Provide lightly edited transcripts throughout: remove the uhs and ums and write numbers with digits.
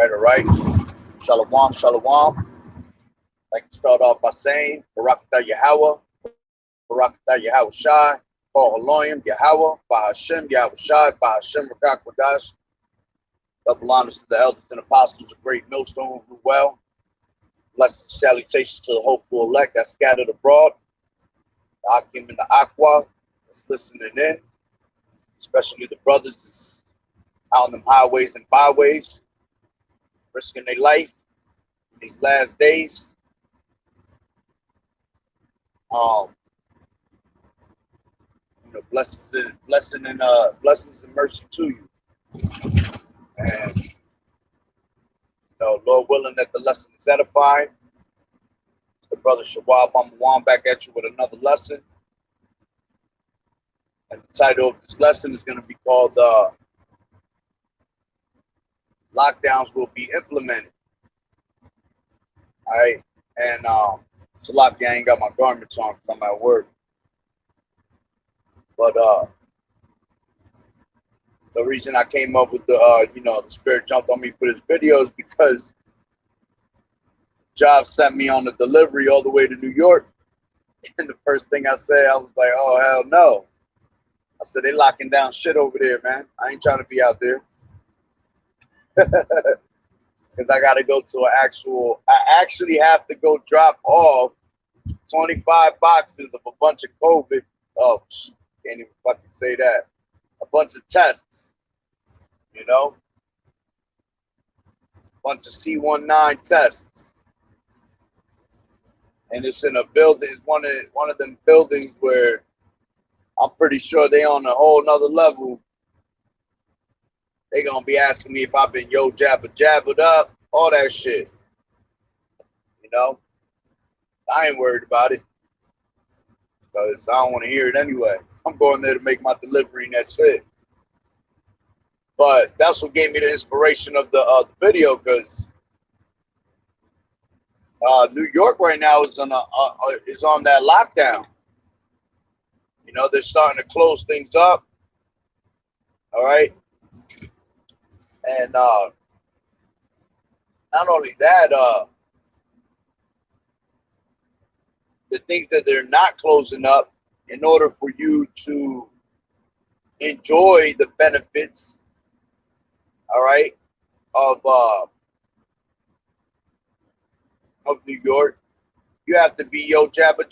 All right. Shalom, shalom. I'd like to start off by saying, Barakatah Yahawah, Barakatah Yahawah Shai, Paul Haloyim, Yahawah, Bahashem, Yahweh Shai, Bahashem, Rakak Wadash. Double honors to the elders and apostles of Great Millstone who well. Blessed salutations to the hopeful elect that scattered abroad. The Akim and the Aqua that's listening in, especially the brothers out on them highways and byways, risking their life in these last days. Blessings and mercy to you. And Lord willing that the lesson is edifying. The brother Shawab Amawan back at you with another lesson. And the title of this lesson is going to be called Lockdowns Will Be Implemented. All right. And Salaki, I ain't got my garments on because I'm at work. But the reason I came up with the the spirit jumped on me for this video is because Job sent me on the delivery all the way to New York. And the first thing I said, I was like, oh, hell no. I said, they locking down shit over there, man. I ain't trying to be out there. Because I got to go to I actually have to go drop off 25 boxes of a bunch of COVID. Oh, can't even fucking say that. A bunch of tests, a bunch of C19 tests. And it's in a building, it's one of them buildings where I'm pretty sure they on a whole nother level. They gonna be asking me if I've been jabbered up, all that shit. I ain't worried about it because I don't want to hear it anyway. I'm going there to make my delivery and that's it. But that's what gave me the inspiration of the video, because New York right now is on that lockdown. They're starting to close things up. All right. And not only that, the things that they're not closing up, in order for you to enjoy the benefits, all right, of New York, you have to be jabba.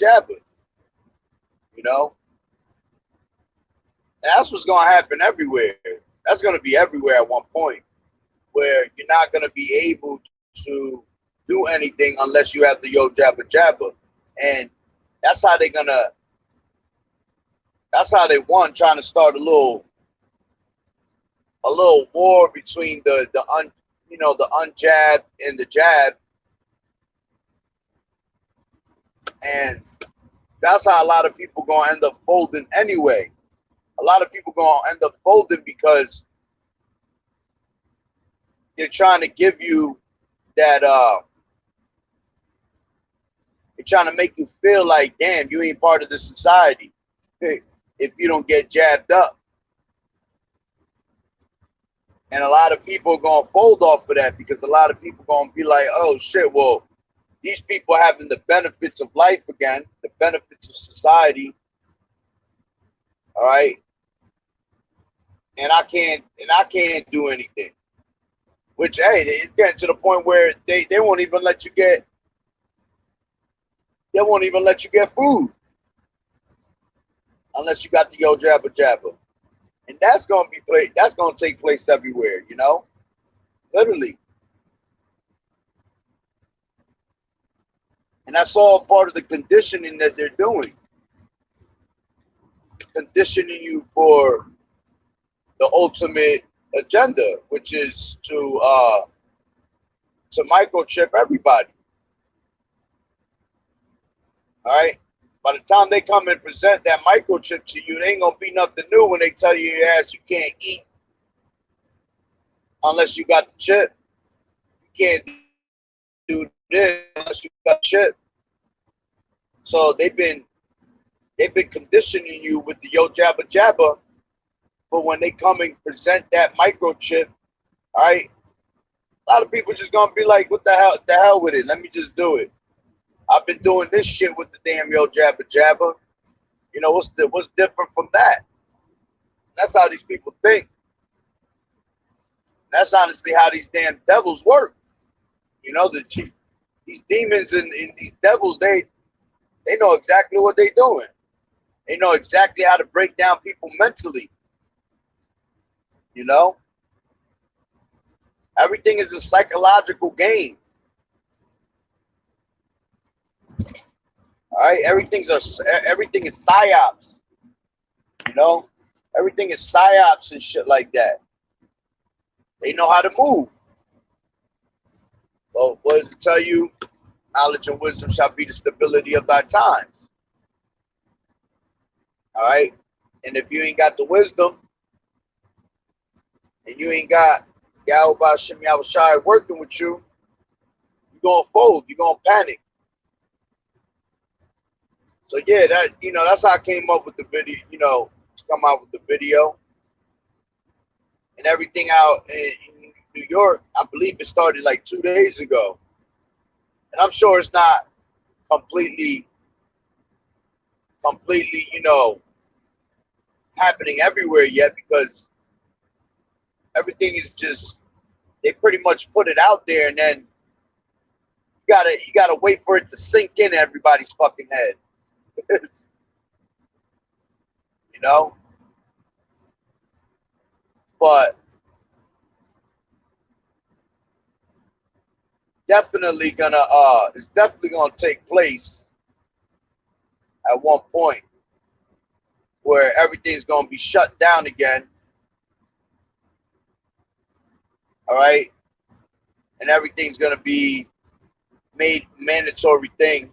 That's what's going to happen everywhere. That's going to be everywhere at one point, where you're not going to be able to do anything unless you have the jabba. And that's how they trying to start a little war between the unjabbed and the jab. And that's how a lot of people going to end up folding anyway. A lot of people going to end up folding because they're trying to give you that, they're trying to make you feel like, damn, you ain't part of the society if you don't get jabbed up. And a lot of people are going to fold off of that, because a lot of people are going to be like, oh shit, well, these people are having the benefits of life again, the benefits of society. All right. And I can't do anything. Which, hey, it's getting to the point where they won't even let you get food unless you got the jabba. And that's gonna take place everywhere, literally. And that's all part of the conditioning that they're doing. Conditioning you for the ultimate agenda, which is to microchip everybody. All right. By the time they come and present that microchip to you, it ain't gonna be nothing new when they tell you your ass you can't eat unless you got the chip. You can't do this unless you got the chip. So they've been conditioning you with the jabba for when they come and present that microchip. All right. A lot of people just gonna be like, what the hell with it? Let me just do it. I've been doing this shit with the damn yo jabba jabba. You know, what's different from that? That's how these people think. That's honestly how these damn devils work. You know, these demons and these devils, they know exactly what they're doing. They know exactly how to break down people mentally. You know? Everything is a psychological game. All right? Everything is psyops. You know? Everything is psyops and shit like that. They know how to move. Well, what does it tell you? Knowledge and wisdom shall be the stability of thy times. All right? And if you ain't got the wisdom, and you ain't got YAHAWAH'S working with you, you're going to fold. You're going to panic. So, yeah, that's how I came up with the video, to come out with the video. And everything out in New York, I believe it started like 2 days ago. And I'm sure it's not completely, happening everywhere yet, because everything is just, they pretty much put it out there, and then you gotta wait for it to sink in everybody's fucking head. You know? But it's definitely gonna take place at one point where everything's gonna be shut down again. All right? And everything's gonna be made mandatory thing.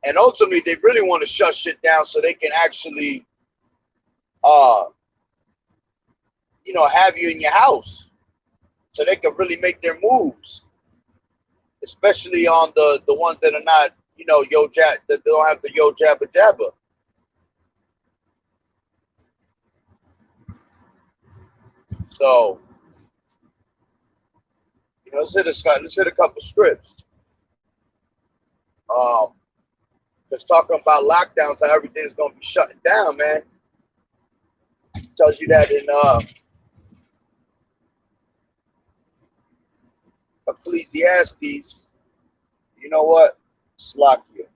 And ultimately, they really want to shut shit down so they can actually, have you in your house, so they can really make their moves, especially on the ones that are not, that don't have the yo jabba jabba. So, let's hit a couple scripts. Just talking about lockdowns, how everything's gonna be shutting down, man. It tells you that in Ecclesiastes. You know what? Slakia.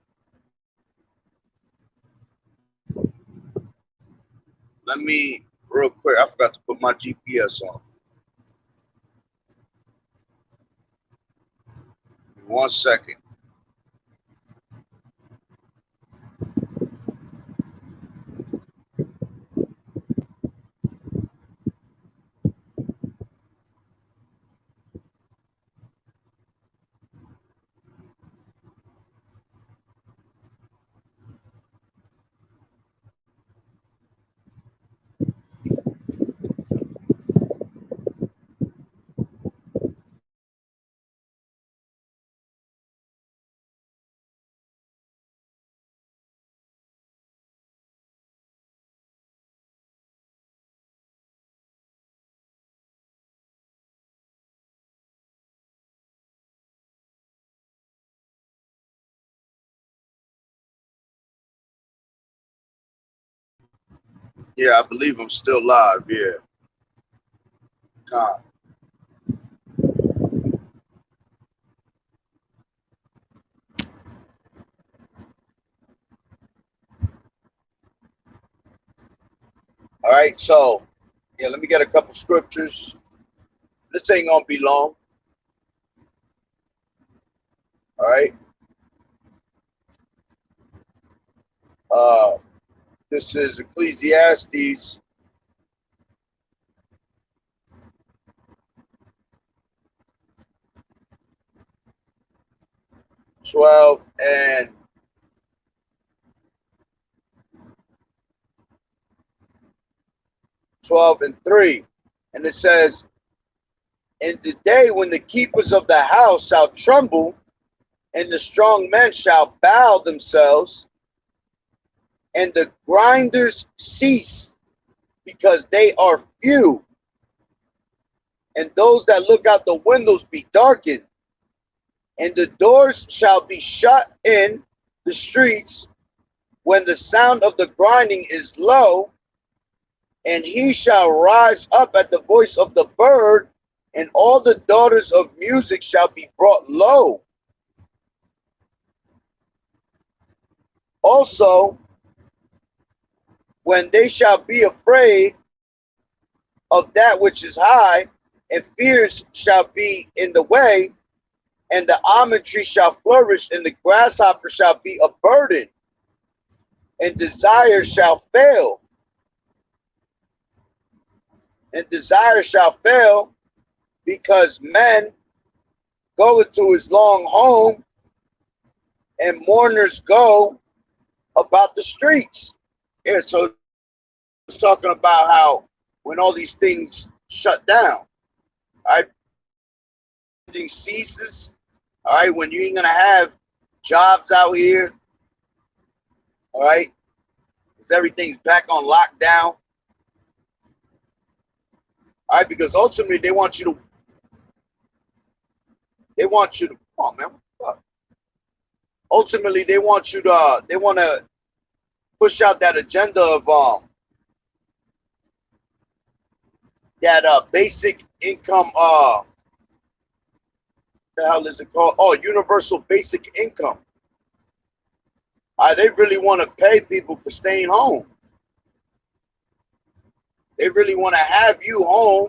Let me, real quick, I forgot to put my GPS on. 1 second. Yeah, I believe I'm still live. Yeah. God. All right, so yeah, let me get a couple scriptures. This ain't gonna be long. All right. This is Ecclesiastes 12 and 3. And it says, in the day when the keepers of the house shall tremble, and the strong men shall bow themselves, and the grinders cease, because they are few. and those that look out the windows be darkened, and the doors shall be shut in the streets when the sound of the grinding is low, and he shall rise up at the voice of the bird, and all the daughters of music shall be brought low. Also, when they shall be afraid of that which is high, and fears shall be in the way, and the almond tree shall flourish, and the grasshopper shall be a burden, and desire shall fail. And desire shall fail, because men go into his long home, and mourners go about the streets. Yeah, so it's talking about how when all these things shut down, all right, things ceases, all right, when you ain't gonna have jobs out here, all right, because everything's back on lockdown, all right, because ultimately they want you to, come on, man, what? Ultimately they want you to, they want to push out that agenda of that basic income, the hell is it called? Oh, universal basic income. They really want to pay people for staying home. They really want to have you home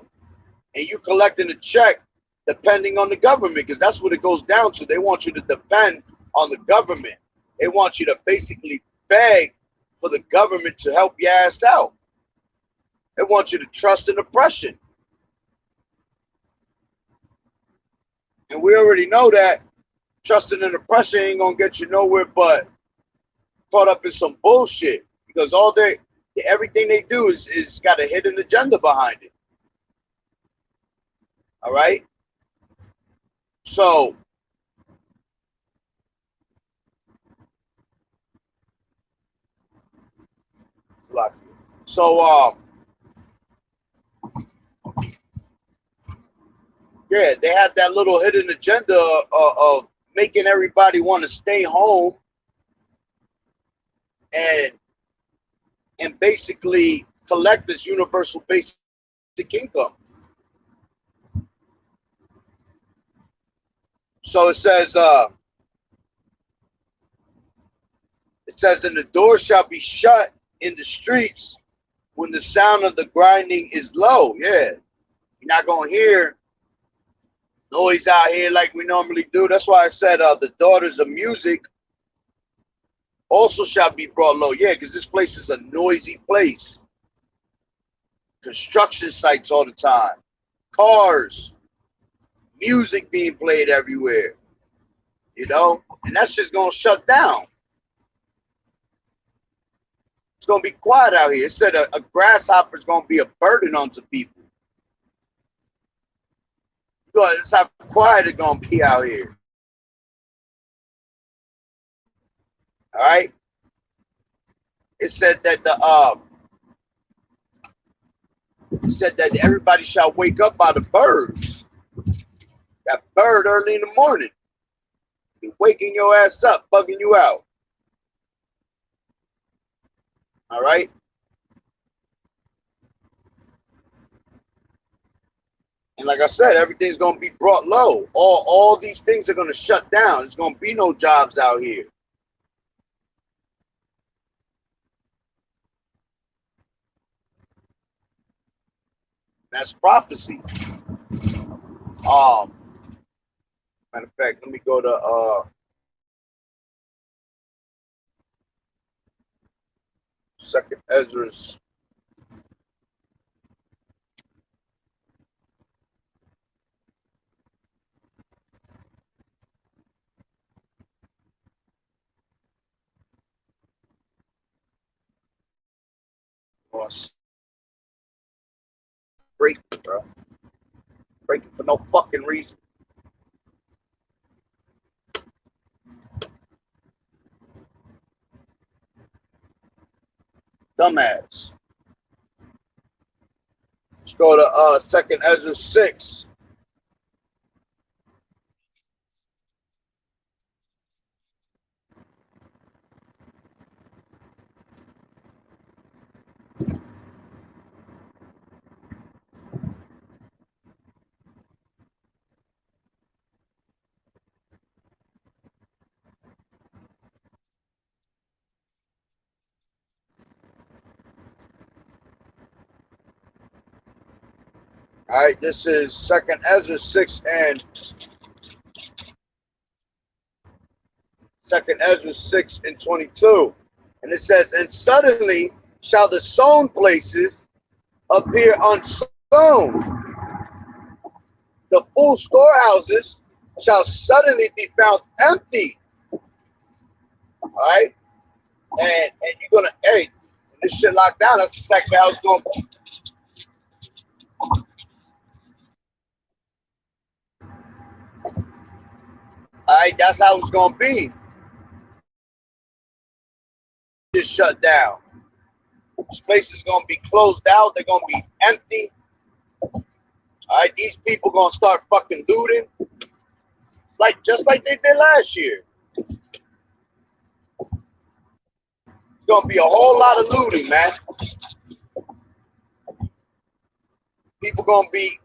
and you collecting a check depending on the government, because that's what it goes down to. They want you to depend on the government. They want you to basically beg for the government to help your ass out. They want you to trust in oppression. And we already know that trusting in oppression ain't gonna get you nowhere but caught up in some bullshit, because everything they do is got a hidden agenda behind it. All right. So yeah, they had that little hidden agenda of making everybody want to stay home and basically collect this universal basic income. So it says, and the door shall be shut in the streets when the sound of the grinding is low. Yeah, you're not gonna hear noise out here like we normally do. That's why I said the daughters of music also shall be brought low. Yeah, because this place is a noisy place. Construction sites all the time, cars, music being played everywhere, you know, and that's just gonna shut down. It's gonna be quiet out here. It said a grasshopper is gonna be a burden onto people. That's how quiet it's gonna be out here. All right. It said that everybody shall wake up by the birds. That bird early in the morning, be waking your ass up, bugging you out. All right. And like I said, everything's gonna be brought low. All these things are gonna shut down. There's gonna be no jobs out here. That's prophecy. Matter of fact, let me go to Second Ezra's. Breaking, bro. Breaking for no fucking reason. Dumbass. Let's go to Second Ezra 6. All right, this is Second Ezra 6 and Second Ezra 6 and 22. And it says, and suddenly shall the sown places appear unsown. The full storehouses shall suddenly be found empty. All right. And you're gonna, hey, when this shit locked down, that's exactly how it's gonna be. All right, that's how it's gonna be. Just shut down. This place is gonna be closed out. They're gonna be empty. All right, these people gonna start fucking looting, like just like they did last year. It's gonna be a whole lot of looting, man. People gonna be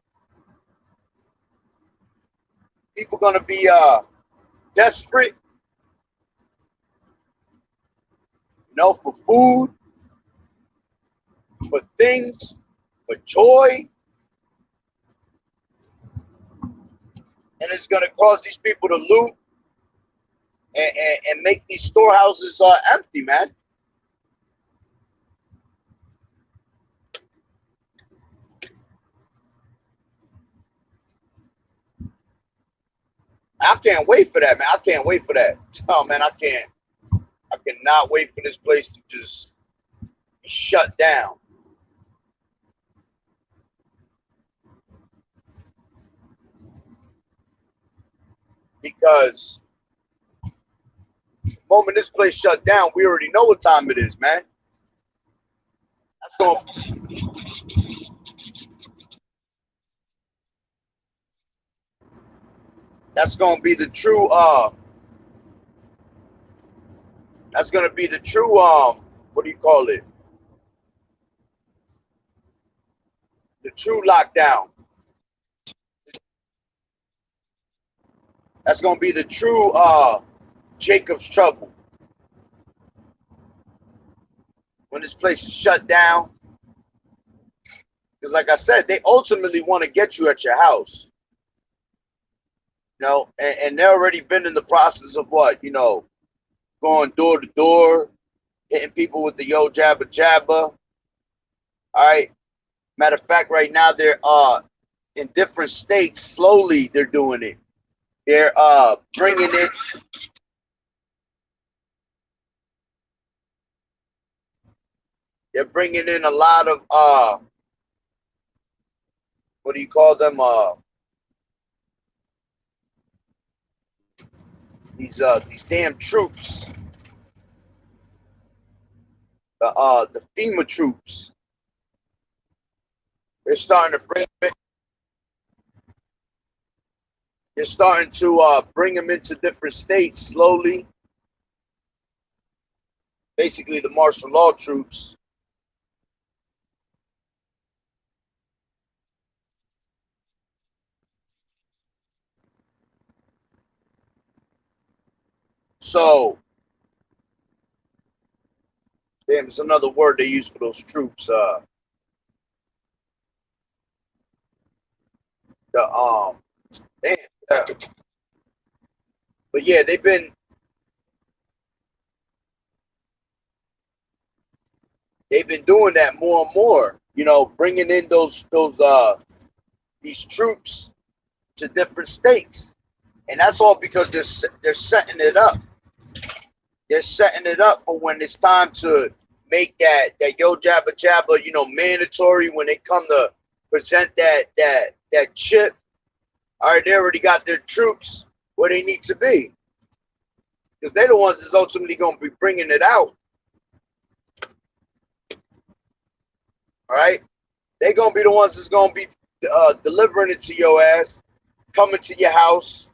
desperate, you know, for food, for things, for joy, and it's gonna cause these people to loot and make these storehouses empty, man. I can't wait for that, man. I can't wait for that. Oh man, I cannot wait for this place to just be shut down. Because the moment this place shut down, we already know what time it is, man. That's gonna be the true that's gonna be the true what do you call it? The true lockdown. That's gonna be the true Jacob's trouble. When this place is shut down. Because like I said, they ultimately want to get you at your house. You know, and they're already been in the process of what, you know, going door to door, hitting people with the yo jabba jabba. All right. Matter of fact, right now they're in different states. Slowly they're doing it. They're bringing it. They're bringing in a lot of what do you call them? These damn troops. The FEMA troops. They're starting to bring it. They're starting to bring them into different states slowly. Basically, the martial law troops. So, damn, it's another word they use for those troops. Damn, yeah. But yeah, they've been doing that more and more. You know, bringing in these troops to different states, and that's all because they're setting it up. They're setting it up for when it's time to make that yo jabba jabba, you know, mandatory when they come to present that chip. All right, they already got their troops where they need to be because they're the ones that's ultimately going to be bringing it out. All right, They're gonna be the ones that's gonna be delivering it to your ass, coming to your house.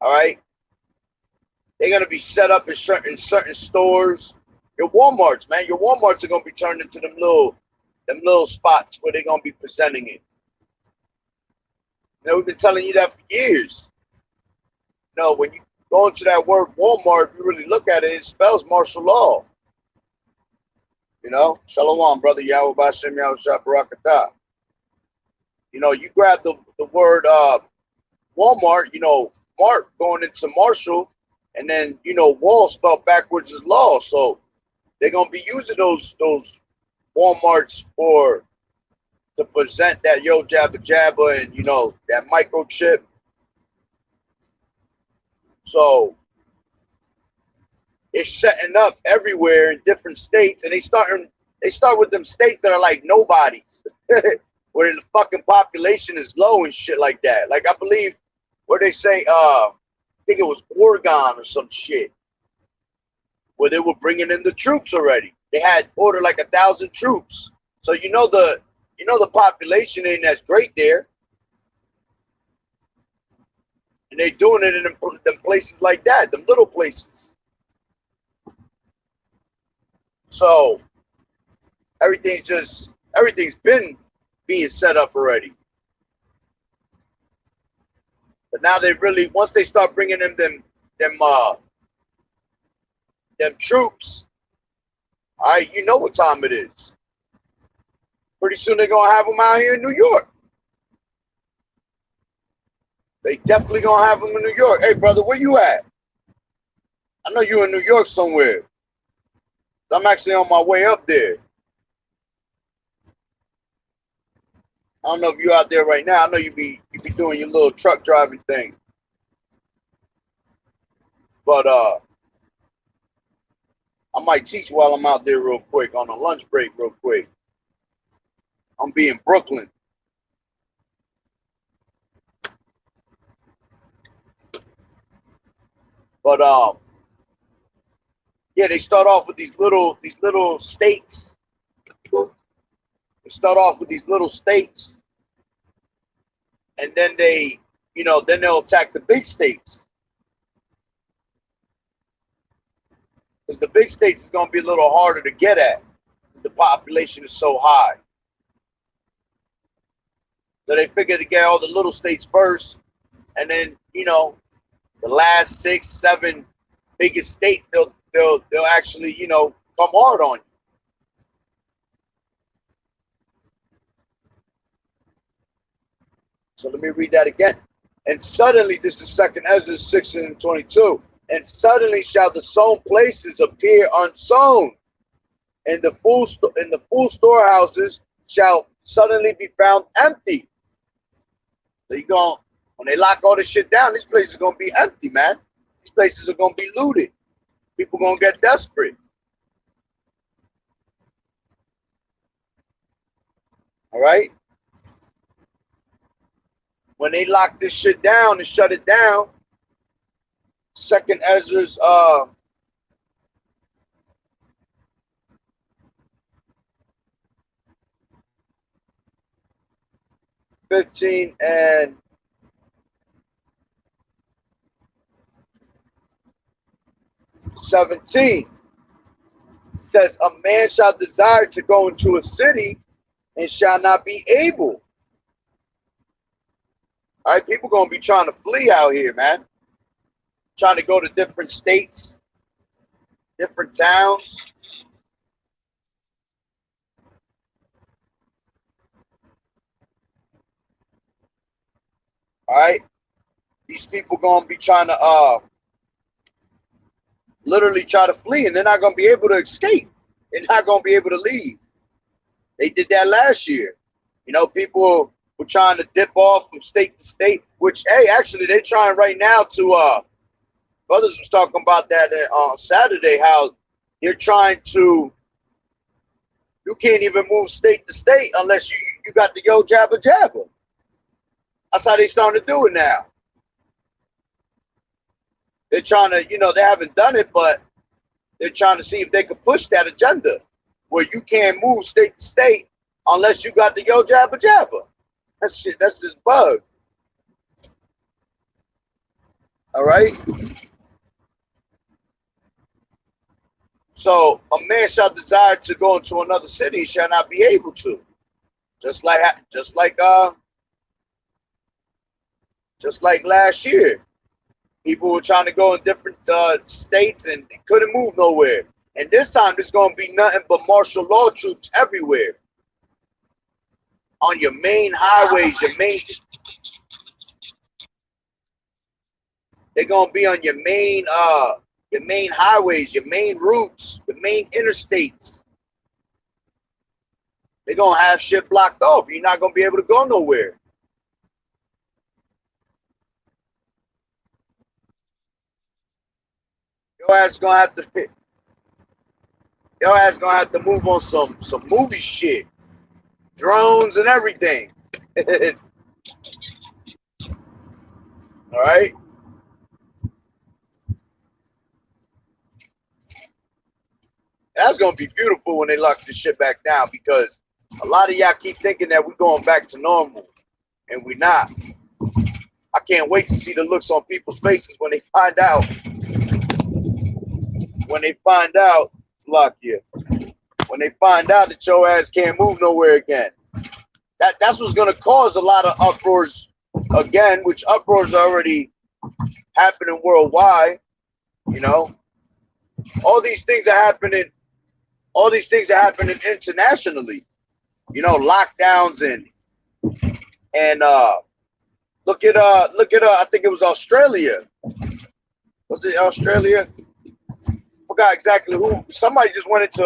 All right. They're gonna be set up in certain stores. Your WalMarts, man. Your WalMarts are gonna be turned into them little spots where they're gonna be presenting it. You know, we've been telling you that for years. You know, when you go into that word Walmart, if you really look at it, it spells martial law. You know, Shalom, brother Yahweh Bashem Yahweh Barakatah. You know, you grab the word Walmart, you know, Mart going into Marshall, and then, you know, wall spelled backwards is law. So they're gonna be using those Walmarts to present that yo jabba jabba and, you know, that microchip. So it's setting up everywhere in different states, and they start with them states that are like nobodies, where the fucking population is low and shit like that. Like, I believe where they say, I think it was Oregon or some shit, where they were bringing in the troops already. They had ordered like 1,000 troops. So you know the population ain't as great there, and they doing it in them places like that, them little places. So everything's been being set up already. But now they really, once they start bringing them troops, all right, you know what time it is. Pretty soon they're gonna have them out here in New York. They definitely gonna have them in New York. Hey, brother, where you at? I know you in New York somewhere. I'm actually on my way up there. I don't know if you're out there right now. I know you be doing your little truck driving thing. But I might teach while I'm out there real quick on a lunch break real quick. I'm be in Brooklyn. But yeah, they start off with these little states. They start off with these little states, and then they, you know, then they'll attack the big states. Because the big states is going to be a little harder to get at. The population is so high. So they figure to get all the little states first, and then, you know, the last 6, 7 biggest states, they'll actually, you know, come hard on you. So let me read that again. And suddenly, this is 2nd Ezra 6:22. And suddenly shall the sown places appear unsown, and the full storehouses shall suddenly be found empty. So you going, when they lock all this shit down, this place is gonna be empty, man. These places are gonna be looted. People gonna get desperate. All right. When they lock this shit down and shut it down, 2nd Ezra's 15 and 17 says, a man shall desire to go into a city and shall not be able. All right, people gonna be trying to flee out here, man. Trying to go to different states, different towns. All right, these people gonna be trying to literally try to flee, and they're not gonna be able to escape. They're not gonna be able to leave. They did that last year. You know, people were trying to dip off from state to state, which, hey, actually they're trying right now to brothers was talking about that on Saturday, how they're trying to, you can't even move state to state unless you got the yo jabba jabba. That's how they starting to do it now. They're trying to, you know, they haven't done it, but they're trying to see if they can push that agenda where you can't move state to state Unless you got the yo jabba jabba. That's shit. That's just bug. All right. So a man shall desire to go into another city shall not be able to. Just like last year, people were trying to go in different states and they couldn't move nowhere. And this time, there's gonna be nothing but martial law troops everywhere on your main highways. They're gonna be on your main highways, your main routes, the main interstates. They're gonna have shit blocked off. You're not gonna be able to go nowhere. Your ass gonna have to move on some movie shit, drones and everything. All right. That's gonna be beautiful when they lock this shit back down, because a lot of y'all keep thinking that we're going back to normal, and we're not. I can't wait to see the looks on people's faces when they find out. When they find out that your ass can't move nowhere again. That's what's gonna cause a lot of uproars again, which uproars are already happening worldwide. You know, all these things are happening internationally. You know, lockdowns and look at I think it was Australia. Was it Australia? Forgot exactly who. Somebody just went into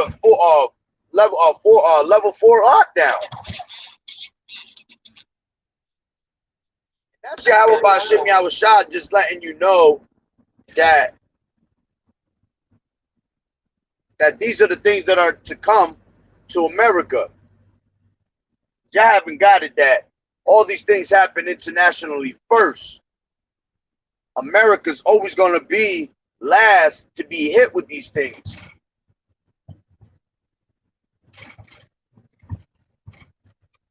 level 4 lockdown. That's YAHAWAH'S just letting you know that these are the things that are to come to America. Y'all haven't got it that all these things happen internationally first. America's always going to be last to be hit with these things. I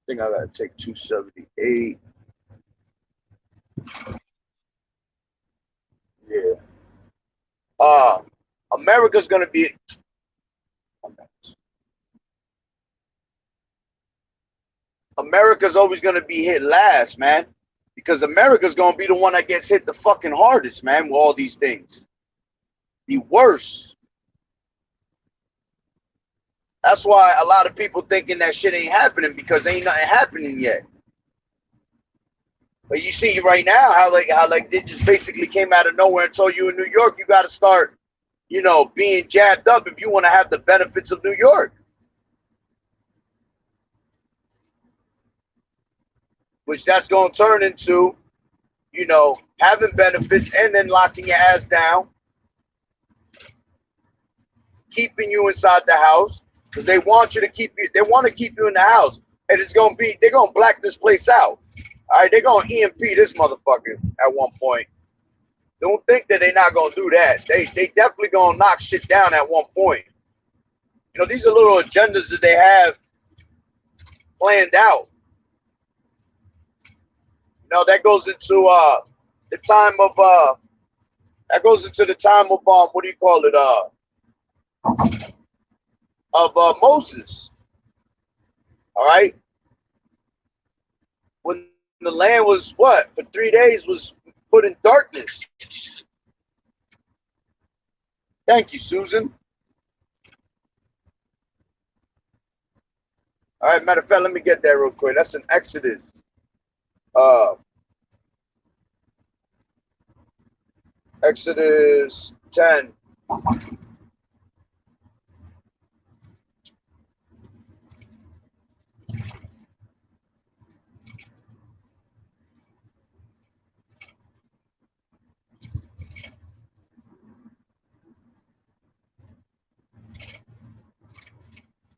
think I gotta take 278. Yeah. America's gonna be. America's always gonna be hit last, man, because America's gonna be the one that gets hit the fucking hardest, man, with all these things. The worst. That's why a lot of people thinking that shit ain't happening, because ain't nothing happening yet. But you see right now how they just basically came out of nowhere and told you in New York you got to start, you know, being jabbed up if you want to have the benefits of New York. Which that's going to turn into, you know, having benefits and then locking your ass down, keeping you inside the house, because they want you to keep you. They want to keep you in the house, and it's going to be, they're going to black this place out. All right, they're going to EMP this motherfucker at one point. Don't think that they're not going to do that. They definitely going to knock shit down at one point. You know, these are little agendas that they have planned out. You know, that goes into the time of what do you call it? Of Moses. All right. When the land was for 3 days was put in darkness. Thank you, Susan. All right, matter of fact, let me get that real quick. That's in Exodus. Exodus 10.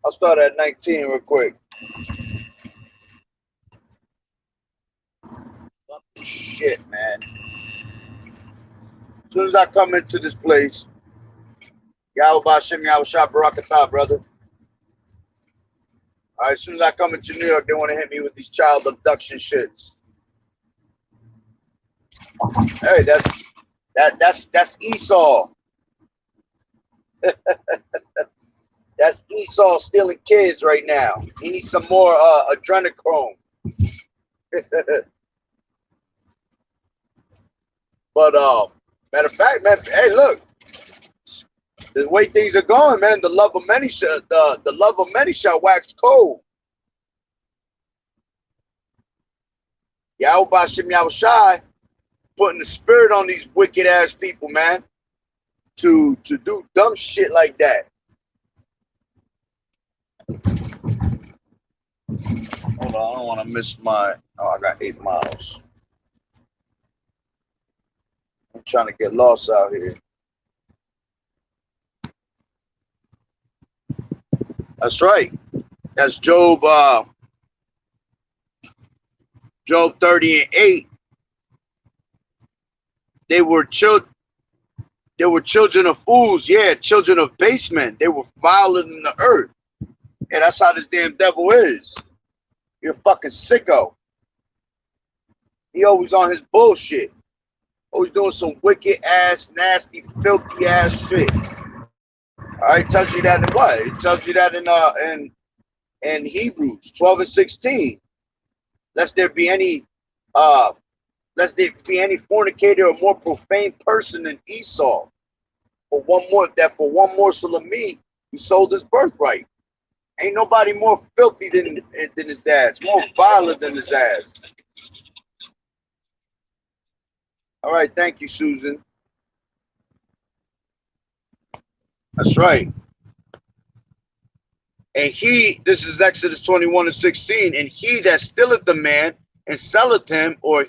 I'll start at 19 real quick. Shit, man. As soon as I come into this place, Yahweh Bashem, Yahweh Shah Barakatah, brother. All right, as soon as I come into New York, they want to hit me with these child abduction shits. Hey, that's Esau. That's Esau stealing kids right now. He needs some more adrenochrome. But matter of fact, man, hey, look, the way things are going, man, the love of many shall wax cold. Yahweh Bashem Yahushai putting the spirit on these wicked ass people, man, to do dumb shit like that. Hold on, I don't want to miss my. Oh, I got 8 miles. I'm trying to get lost out here. That's right. That's Job. Job 30 and 8. They were children. They were children of fools. Yeah, children of base men. They were viler than the earth. Yeah, that's how this damn devil is. You're a fucking sicko. He always on his bullshit. Always doing some wicked ass, nasty, filthy ass shit. All right, it tells you that in what? It tells you that in Hebrews 12 and 16. Lest there be any fornicator or more profane person than Esau. For one morsel of meat, he sold his birthright. Ain't nobody more filthy than his ass, more violent than his ass. All right, thank you, Susan. That's right. And this is Exodus 21 and 16, and he that stealeth the man and selleth him, or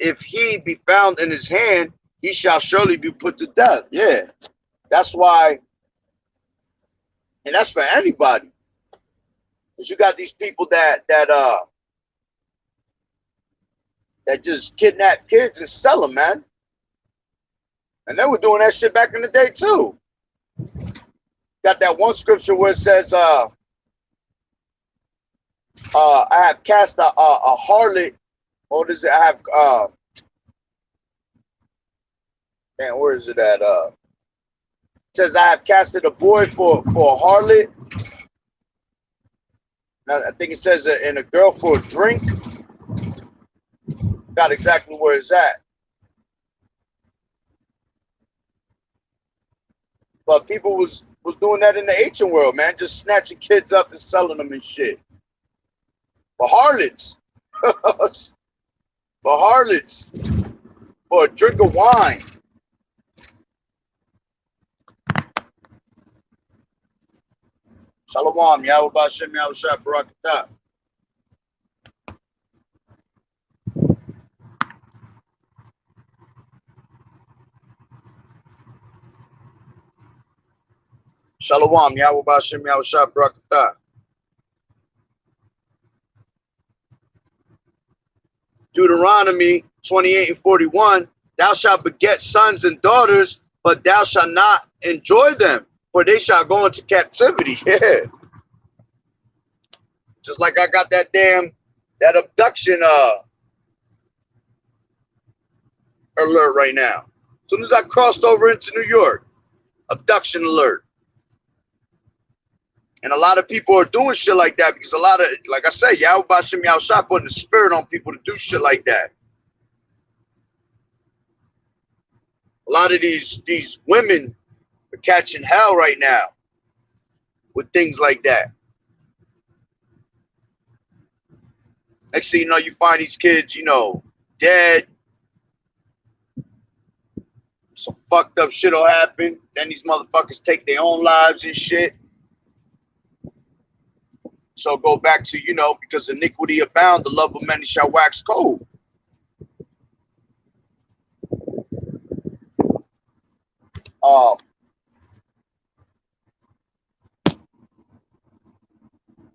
if he be found in his hand, he shall surely be put to death. Yeah, that's why, and that's for anybody. Because you got these people that just kidnap kids and sell them, man. And they were doing that shit back in the day too. Got that one scripture where it says, I have cast a harlot. What is it? I have damn, where is it at? It says I have casted a boy for a harlot. Now, I think it says and a girl for a drink. Got exactly where it's at. But people was doing that in the ancient world, man. Just snatching kids up and selling them and shit. For harlots. For harlots. For a drink of wine. Shalom. Yahweh Bashem Yahushua Barakatah. Shalom. Yahweh Bashem Yahushua Barakatah. Deuteronomy 28 and 41. Thou shalt beget sons and daughters, but thou shalt not enjoy them, for they shall go into captivity. Yeah. Just like I got that abduction alert right now. As soon as I crossed over into New York, abduction alert. And a lot of people are doing shit like that because a lot of, like I said, Yahweh Bashem Yahushua putting the spirit on people to do shit like that. A lot of these women are catching hell right now with things like that. Next thing you know, you find these kids, dead. Some fucked up shit will happen. Then these motherfuckers take their own lives and shit. So go back to, because iniquity abound, the love of many shall wax cold.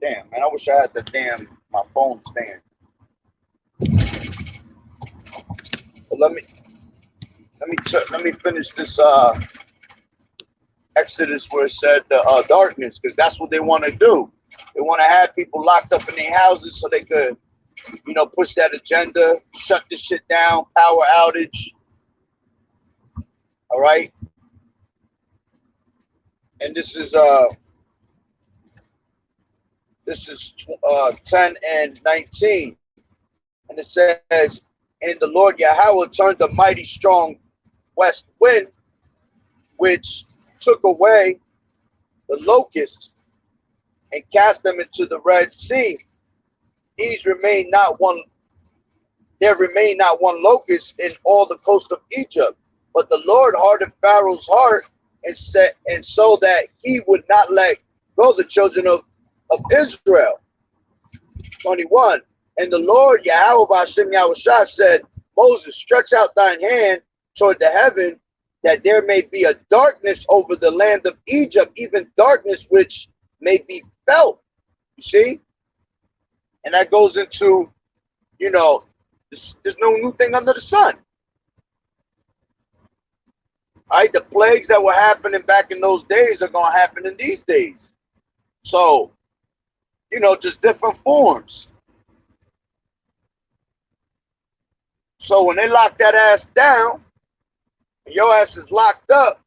Damn, man, I wish I had my phone stand. But let me finish this Exodus where it said the darkness, because that's what they want to do. They want to have people locked up in their houses so they could, you know, push that agenda, shut this shit down, power outage. All right. And this is 10 and 19. And it says, and the Lord Yahweh turned the mighty strong west wind, which took away the locusts and cast them into the Red Sea. These remained not one. There remained not one locust in all the coast of Egypt. But the Lord hardened Pharaoh's heart and so that he would not let go the children of Israel. 21. And the Lord Yahweh B'Hashem Yahushua said, Moses, stretch out thine hand toward the heaven, that there may be a darkness over the land of Egypt, even darkness which may be felt. You see? And that goes into, you know, there's no new thing under the sun. All right, the plagues that were happening back in those days are going to happen in these days. So, you know, just different forms. So when they lock that ass down, and your ass is locked up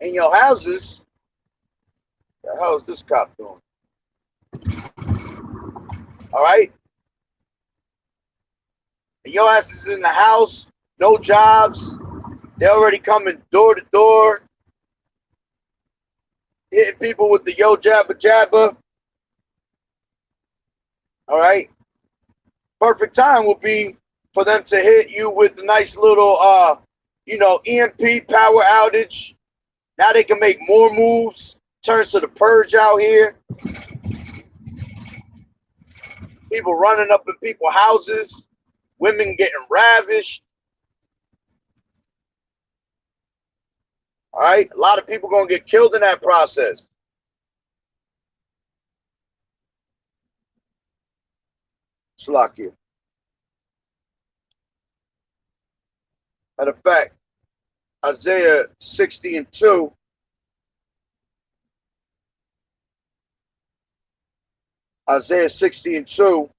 in your houses, what the hell is this cop doing? All right? And your ass is in the house, no jobs. They're already coming door to door, hitting people with the yo jabba jabba. All right? Perfect time will be for them to hit you with a nice little, you know, EMP power outage. Now they can make more moves. Turns to the purge out here. People running up in people's houses. Women getting ravished. All right? A lot of people going to get killed in that process. Slakia. Matter of fact, Isaiah 60 and 2. Isaiah 60 and 2.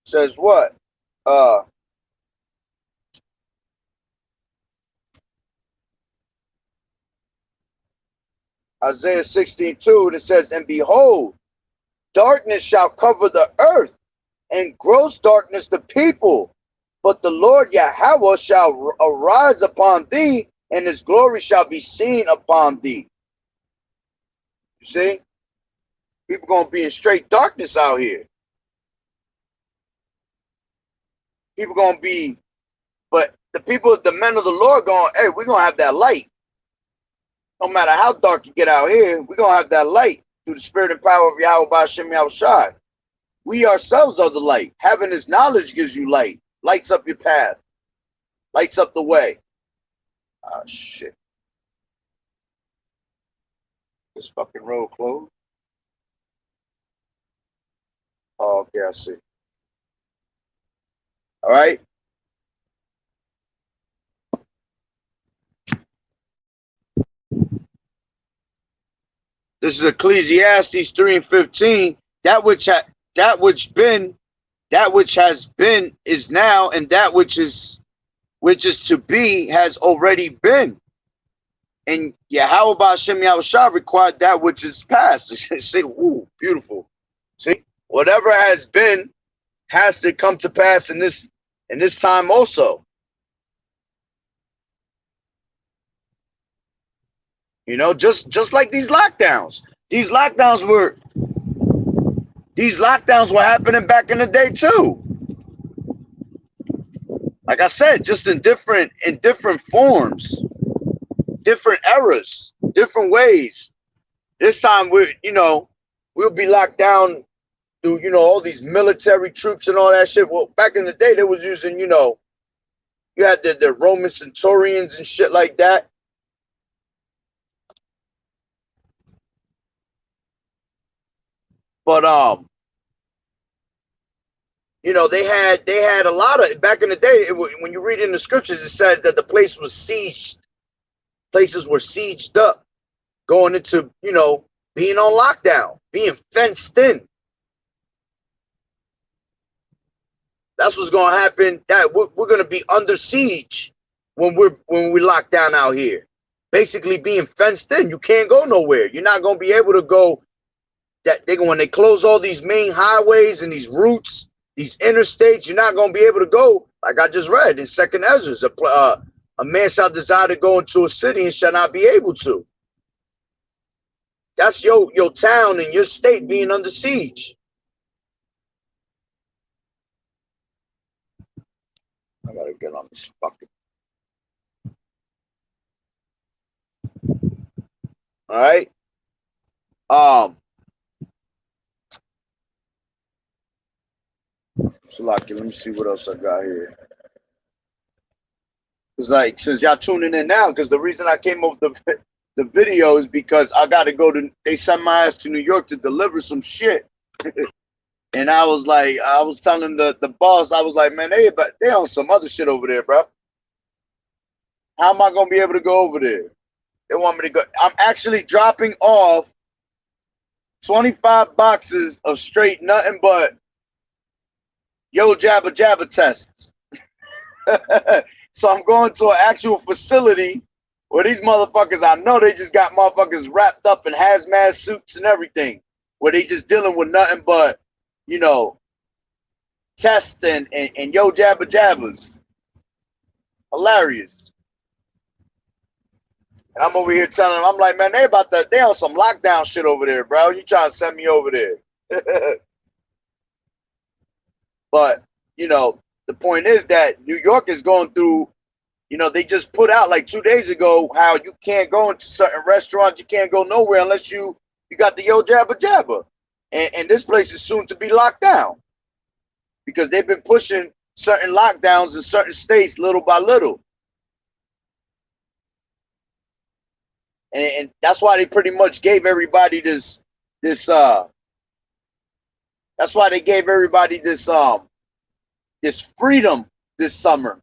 Says what? Isaiah 16:2, it says, and behold, darkness shall cover the earth, and gross darkness the people. But the Lord Yahweh shall arise upon thee, and his glory shall be seen upon thee. You see? People going to be in straight darkness out here. People going to be, but the people, the men of the Lord going, hey, we're going to have that light. No matter how dark you get out here, we're going to have that light through the spirit and power of Yahweh B'Hashem Yahushua. We ourselves are the light. Having his knowledge gives you light. Lights up your path. Lights up the way. Ah, shit. This fucking road closed. Oh, okay, I see. All right. This is Ecclesiastes 3 and 15. That which has been is now, and that which is to be has already been. And Yahweh B'Hashem Yahushua required that which is past. Say, ooh, beautiful. See, whatever has been has to come to pass in this time also. You know, just like these lockdowns. These lockdowns were happening back in the day too. Like I said, just in different forms, different eras, different ways. This time we'll be locked down through, all these military troops and all that shit. Well, back in the day they was using, you had the Roman centurions and shit like that. But you know, they had a lot of, back in the day, when you read in the scriptures, it says that the place was sieged. Places were sieged up, going into, you know, being on lockdown, being fenced in. That's what's going to happen. That we're going to be under siege when we lock down out here. Basically being fenced in. You can't go nowhere. You're not going to be able to go. When they close all these main highways and these routes, these interstates, you're not going to be able to go. Like I just read in 2nd Ezra, a man shall desire to go into a city and shall not be able to. That's your town and your state being under siege. I gotta get on this fucking. All right. So like, let me see what else I got here. It's like, since y'all tuning in now, because the reason I came up with the video is because I got to go to. They sent my ass to New York to deliver some shit. And I was like, I was telling the boss, I was like, man, they on some other shit over there, bro. How am I gonna be able to go over there? They want me to go. I'm actually dropping off 25 boxes of straight nothing but yo jabba jabba tests. So I'm going to an actual facility where these motherfuckers, I know they just got motherfuckers wrapped up in hazmat suits and everything, where they just dealing with nothing but, you know, tests and yo jabba jabbas. Hilarious. And I'm over here telling them, I'm like, man, they on some lockdown shit over there, bro. You trying to send me over there. But, you know, the point is that New York is going through, you know, they just put out like 2 days ago how you can't go into certain restaurants, you can't go nowhere unless you got the yo jabba jabba. And this place is soon to be locked down because they've been pushing certain lockdowns in certain states little by little. And that's why they pretty much gave everybody this that's why they gave everybody this freedom this summer.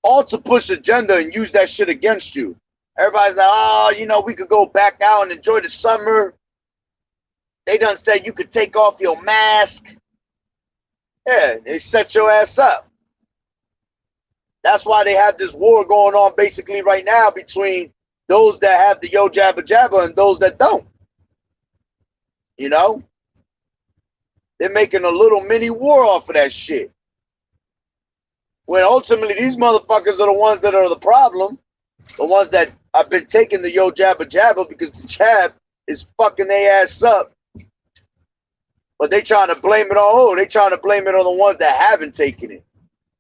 All to push agenda and use that shit against you. Everybody's like, oh, you know, we could go back out and enjoy the summer. They done said you could take off your mask. Yeah, they set your ass up. That's why they have this war going on basically right now between those that have the yo jabba jabba and those that don't. You know? They're making a little mini war off of that shit. When ultimately these motherfuckers are the ones that are the problem. The ones that have been taking the yo jabba jabba because the jab is fucking their ass up. But they trying to blame it on they trying to blame it on the ones that haven't taken it.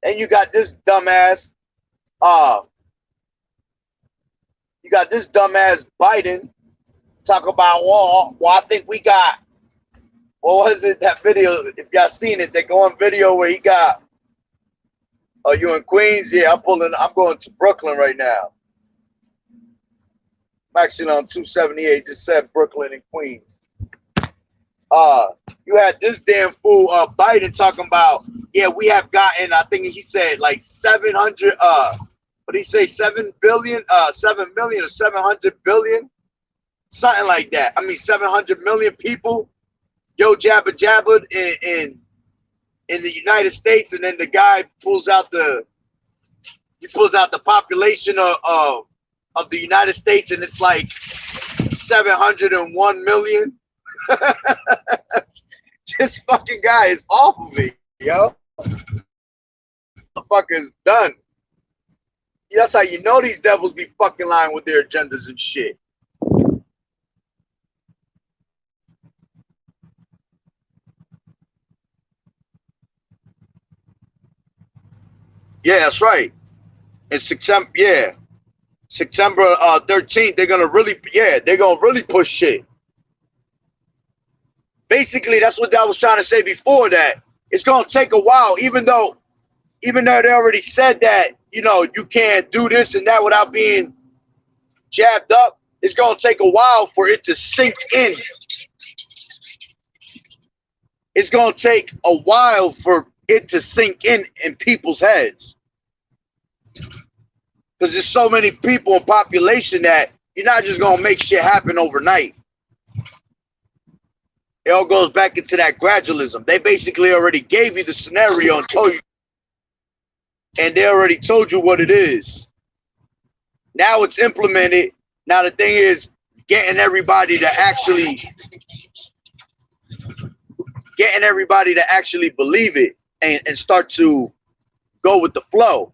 And you got this dumbass, Biden talk about, well, I think we got, what was it, that video, if y'all seen it, they go on video where he got, oh, you in Queens? Yeah, I'm going to Brooklyn right now. I'm actually on 278, just said Brooklyn and Queens. You had this damn fool, Biden talking about, yeah, we have gotten, I think he said like 700, what did he say, 7 billion, 7 million or 700 billion? Something like that. I mean, 700 million people, yo jabba jabbered in the United States, and then the guy pulls out the population of the United States, and it's like 701 million. This fucking guy is off of me, yo. The fucker's done. That's how you know these devils be fucking lying with their agendas and shit. Yeah, that's right. In September, yeah. September 13th, they're gonna really push shit. Basically, that's what I was trying to say before, that it's gonna take a while, even though they already said that, you know, you can't do this and that without being jabbed up. It's gonna take a while for it to sink in. it's going to take a while for it to sink in people's heads. Because there's so many people in population that you're not just going to make shit happen overnight. It all goes back into that gradualism. They basically already gave you the scenario and told you, and they already told you what it is. Now it's implemented. Now the thing is getting everybody to actually believe it and start to go with the flow.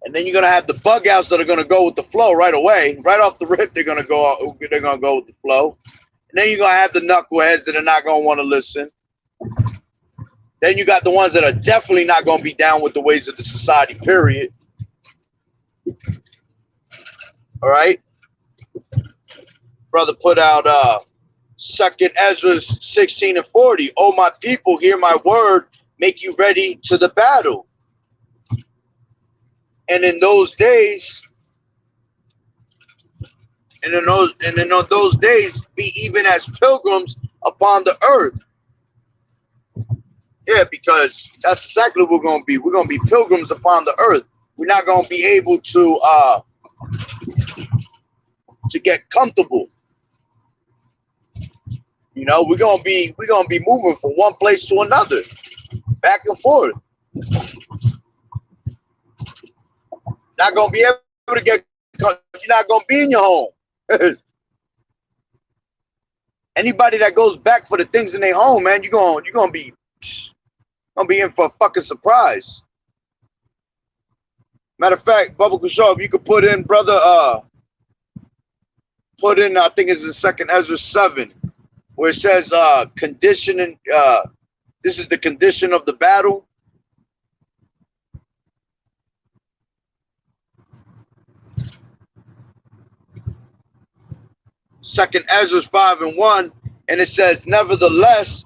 And then you're gonna have the bug outs that are gonna go with the flow right away, right off the rip. They're gonna go with the flow. And then you're gonna have the knuckleheads that are not gonna want to listen. Then you got the ones that are definitely not gonna be down with the ways of the society. Period. All right. Brother put out 2nd Ezra 16 and 40. Oh, my people, hear my word. Make you ready to the battle. And in those days, be even as pilgrims upon the earth. Yeah, because that's exactly what we're going to be. We're going to be pilgrims upon the earth. We're not going to be able to get comfortable. You know, we're gonna be moving from one place to another, back and forth. Not gonna be able to get. You're not gonna be in your home. Anybody that goes back for the things in their home, man, you're gonna be in for a fucking surprise. Matter of fact, Bubba Kushaw, if you could put in, brother, I think it's in 2nd Ezra 7. Where it says conditioning, this is the condition of the battle. Second Ezra 5 and 1, and it says, nevertheless,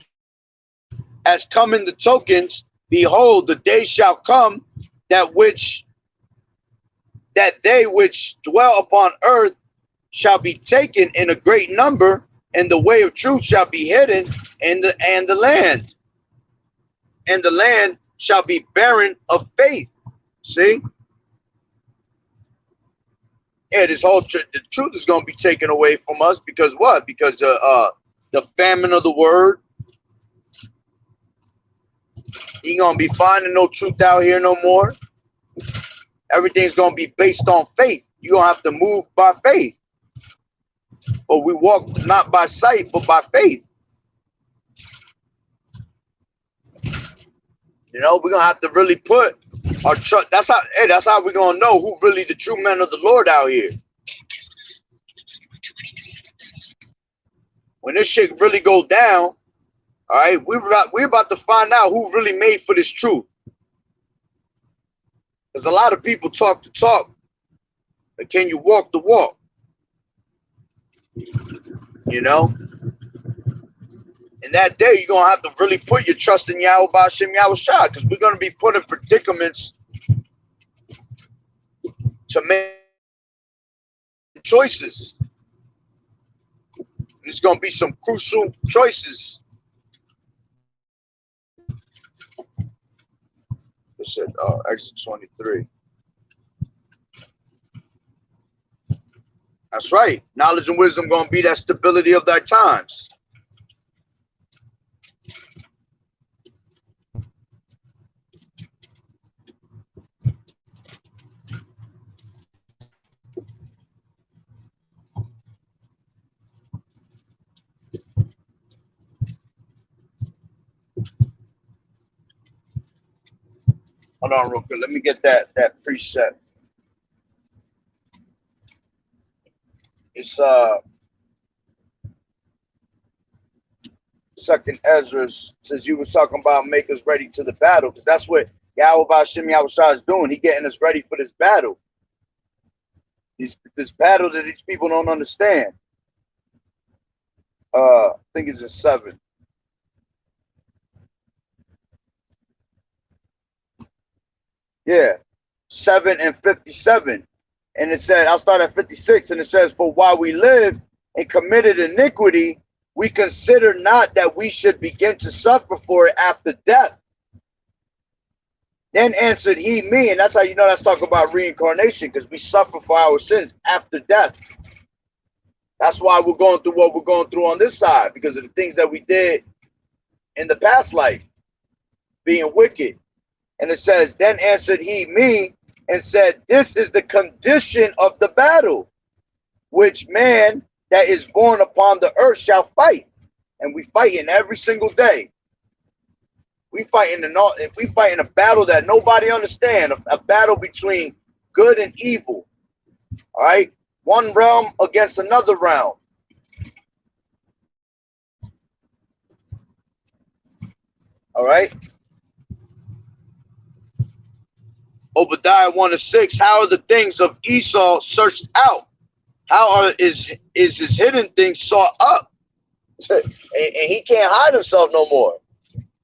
as come in the tokens, behold, the day shall come that they which dwell upon earth shall be taken in a great number, and the way of truth shall be hidden, and the land shall be barren of faith. See? Yeah, this whole the truth is going to be taken away from us because what? Because the famine of the word. You ain't going to be finding no truth out here no more. Everything's going to be based on faith. You're going to have to move by faith. But we walk not by sight, but by faith. You know, we're gonna have to really put our trust. That's how we're gonna know who really the true men of the Lord out here. When this shit really go down, all right, we're about to find out who really made for this truth. Because a lot of people talk the talk, but can you walk the walk? You know? In that day, you're going to have to really put your trust in Yahweh Ba'Shem Yahweh Shah, because we're going to be put in predicaments to make choices. There's going to be some crucial choices. It said, exit 23. That's right. Knowledge and wisdom going to be that stability of thy times. Hold on real quick. Let me get that preset. It's 2nd Ezra, since you was talking about make us ready to the battle, because that's what Yahweh Ba'Shem Yahweh Shah is doing. He getting us ready for this battle. This battle that these people don't understand. I think it's in 7. Yeah, 7 and 57. And it said, I'll start at 56, and it says, for while we live and committed iniquity, we consider not that we should begin to suffer for it after death. Then answered he me, and that's how you know that's talking about reincarnation, because we suffer for our sins after death. That's why we're going through what we're going through on this side, because of the things that we did in the past life, being wicked. And it says, then answered he me and said, this is the condition of the battle, which man that is born upon the earth shall fight. And we fighting every single day. We fighting a battle that nobody understands, a battle between good and evil. All right, one realm against another realm. All right. Obadiah 1:6. How are the things of Esau searched out? How is his hidden things sought up? And he can't hide himself no more.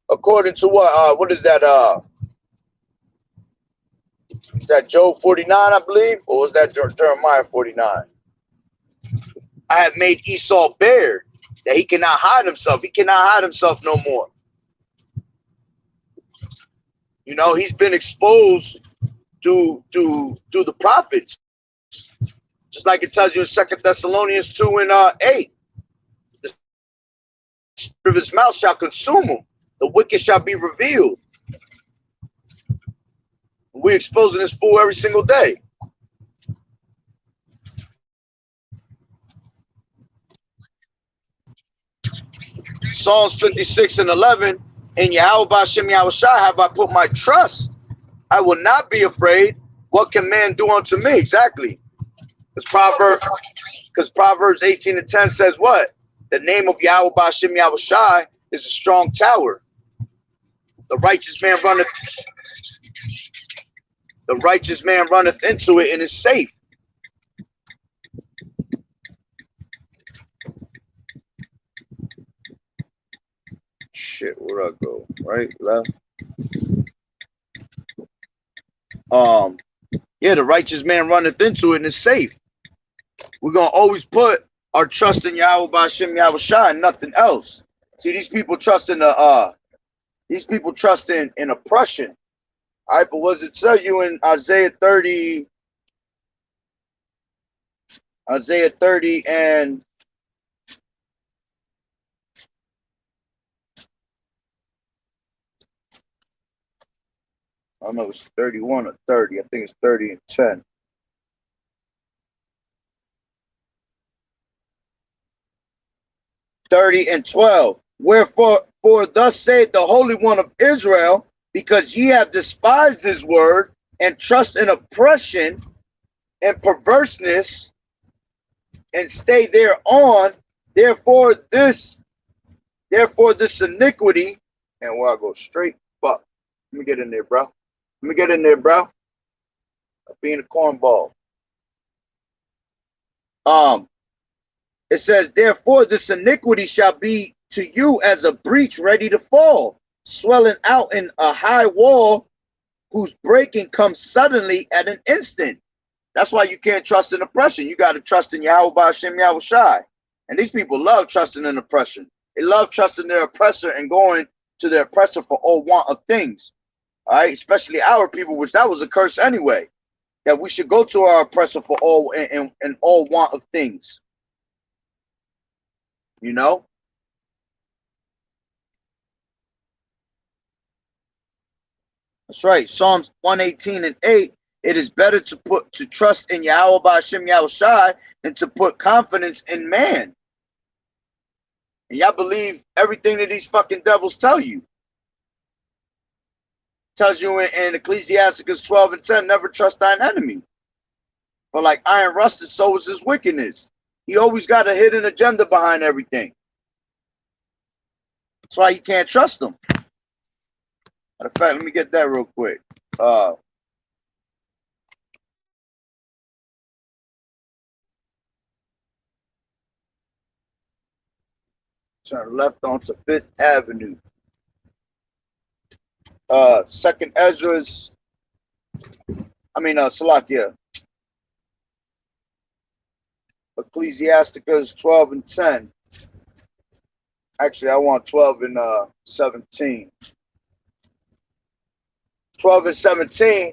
According to what is that? Is that Job 49, I believe, or was that Jeremiah 49? I have made Esau bare, that he cannot hide himself. He cannot hide himself no more. You know, he's been exposed to the prophets. Just like it tells you in 2 Thessalonians 2 and 8. The spirit of his mouth shall consume him. The wicked shall be revealed. We're exposing this fool every single day. Psalms 56:11. In Yahweh B'Shem Yahushua have I put my trust. I will not be afraid. What can man do unto me? Exactly. Because Proverbs 18:10 says what? The name of Yahweh B'Shem Yahushua is a strong tower. The righteous man runneth into it and is safe. Shit, where'd I go? Right, left. Yeah, the righteous man runneth into it and is safe. We're gonna always put our trust in Yahweh B'Shem Yahushua and nothing else. See, these people trust in in oppression. All right, but what does it tell you in Isaiah 30? Isaiah 30 and I don't know if it's 31 or 30. I think it's 30 and 10. (30 and 12). Wherefore, for thus saith the Holy One of Israel, because ye have despised his word and trust in oppression and perverseness and stay thereon, therefore this iniquity, and where I go straight, fuck. Let me get in there, bro. Being a cornball. It says, therefore this iniquity shall be to you as a breach ready to fall, swelling out in a high wall, whose breaking comes suddenly at an instant. That's why you can't trust in oppression. You got to trust in Yahweh B'Shem Yahushua. And these people love trusting in oppression. They love trusting their oppressor and going to their oppressor for all want of things. All right, especially our people, which that was a curse anyway, that we should go to our oppressor for all and all want of things. You know? That's right. Psalms 118 and 8. It is better to trust in Yahweh B'Shem Yahushua than to put confidence in man. And y'all believe everything that these fucking devils tell you. Tells you in Ecclesiasticus 12 and 10, never trust thine enemy. For like iron rusted, so is his wickedness. He always got a hidden agenda behind everything. That's why you can't trust them. Matter of fact, let me get that real quick. Turn left onto 5th Avenue. Second Ezra's, Salakia. Ecclesiasticus 12 and 10. Actually, I want 12 and 17. 12 and 17.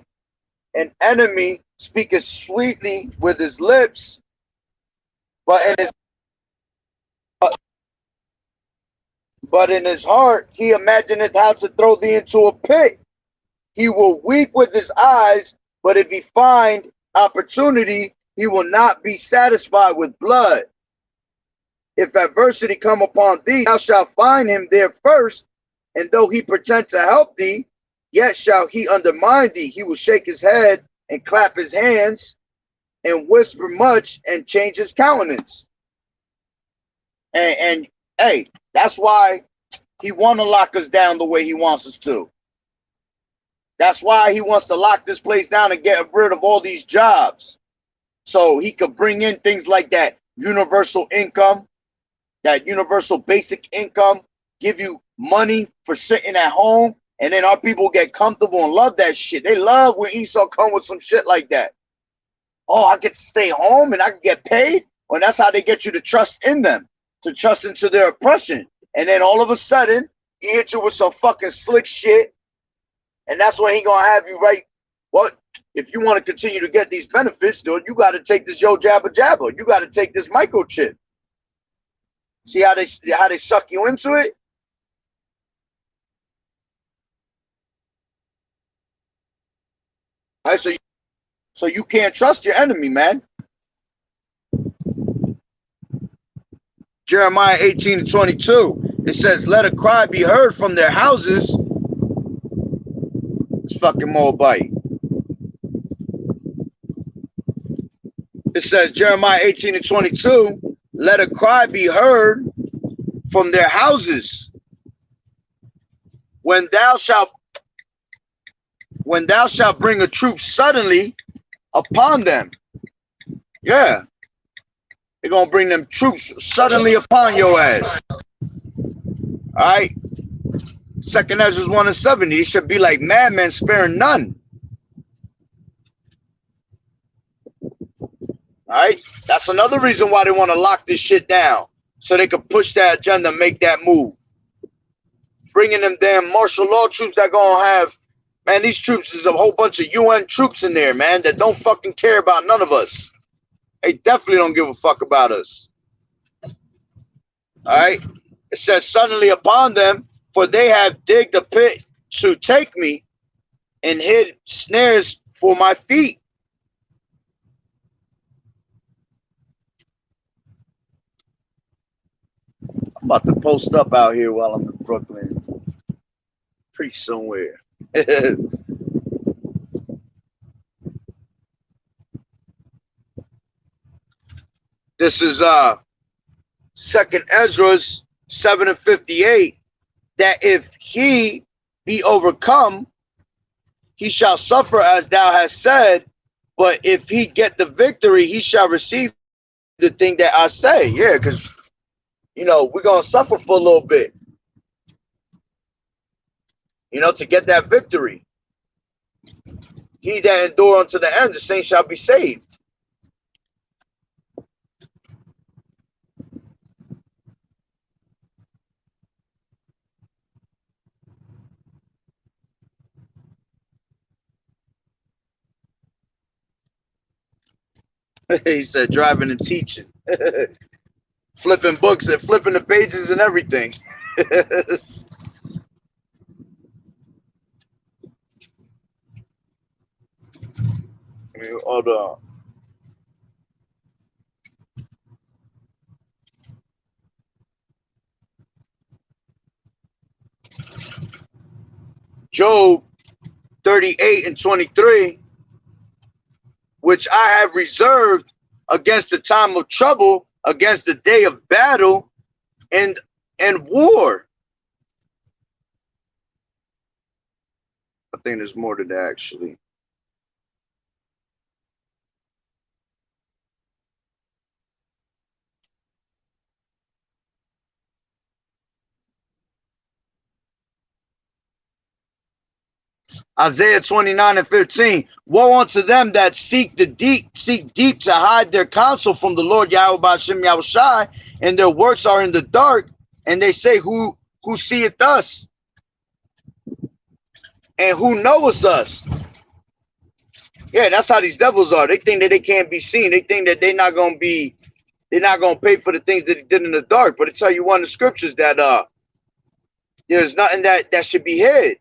An enemy speaketh sweetly with his lips, but in his heart he imagineth how to throw thee into a pit. He will weep with his eyes, but if he find opportunity, he will not be satisfied with blood. If adversity come upon thee, thou shalt find him there first, and though he pretend to help thee, yet shall he undermine thee. He will shake his head and clap his hands and whisper much and change his countenance. And hey, that's why he want to lock us down the way he wants us to. That's why he wants to lock this place down and get rid of all these jobs, so he could bring in things like that universal income, that universal basic income, give you money for sitting at home, and then our people get comfortable and love that shit. They love when Esau come with some shit like that. Oh, I get to stay home and I can get paid. Well, that's how they get you to trust in them, to trust into their oppression. And then all of a sudden, he hit you with some fucking slick shit, and that's when he gonna have you right. What? If you want to continue to get these benefits, dude, you got to take this yo jabba jabba. You got to take this microchip. See how they suck you into it? All right, so you can't trust your enemy, man. Jeremiah 18:22. It says, "Let a cry be heard from their houses." It's fucking Moabite. It says, Jeremiah 18:22. "Let a cry be heard from their houses when thou shalt bring a troop suddenly upon them." Yeah, they're gonna bring them troops suddenly upon your ass. All right. 2nd Ezra 1 and 70. It should be like madmen sparing none. All right. That's another reason why they want to lock this shit down, so they can push that agenda, make that move. Bringing them damn martial law troops that gonna have, man, these troops is a whole bunch of UN troops in there, man, that don't fucking care about none of us. They definitely don't give a fuck about us. All right. It says, "Suddenly upon them, for they have digged a pit to take me and hid snares for my feet." I'm about to post up out here while I'm in Brooklyn. Preach somewhere. This is 2nd Ezra 7 and 58. That if he be overcome, he shall suffer as thou hast said, but if he get the victory, he shall receive the thing that I say. Yeah, because, you know, we're going to suffer for a little bit, you know, to get that victory. He that endure unto the end, the same shall be saved. He said driving and teaching. Flipping books and flipping the pages and everything. Hold on. Job 38 and 23. "Which I have reserved against the time of trouble, against the day of battle and war." I think there's more to that, actually. Isaiah 29 and 15. "Woe unto them that seek deep to hide their counsel from the Lord Yahweh Ba'ashem Yahushai, and their works are in the dark. And they say, who seeth us and who knoweth us? Yeah, that's how these devils are. They think that they can't be seen. They think that they're not gonna pay for the things that he did in the dark. But it tell you one of the scriptures that there's nothing that should be hid,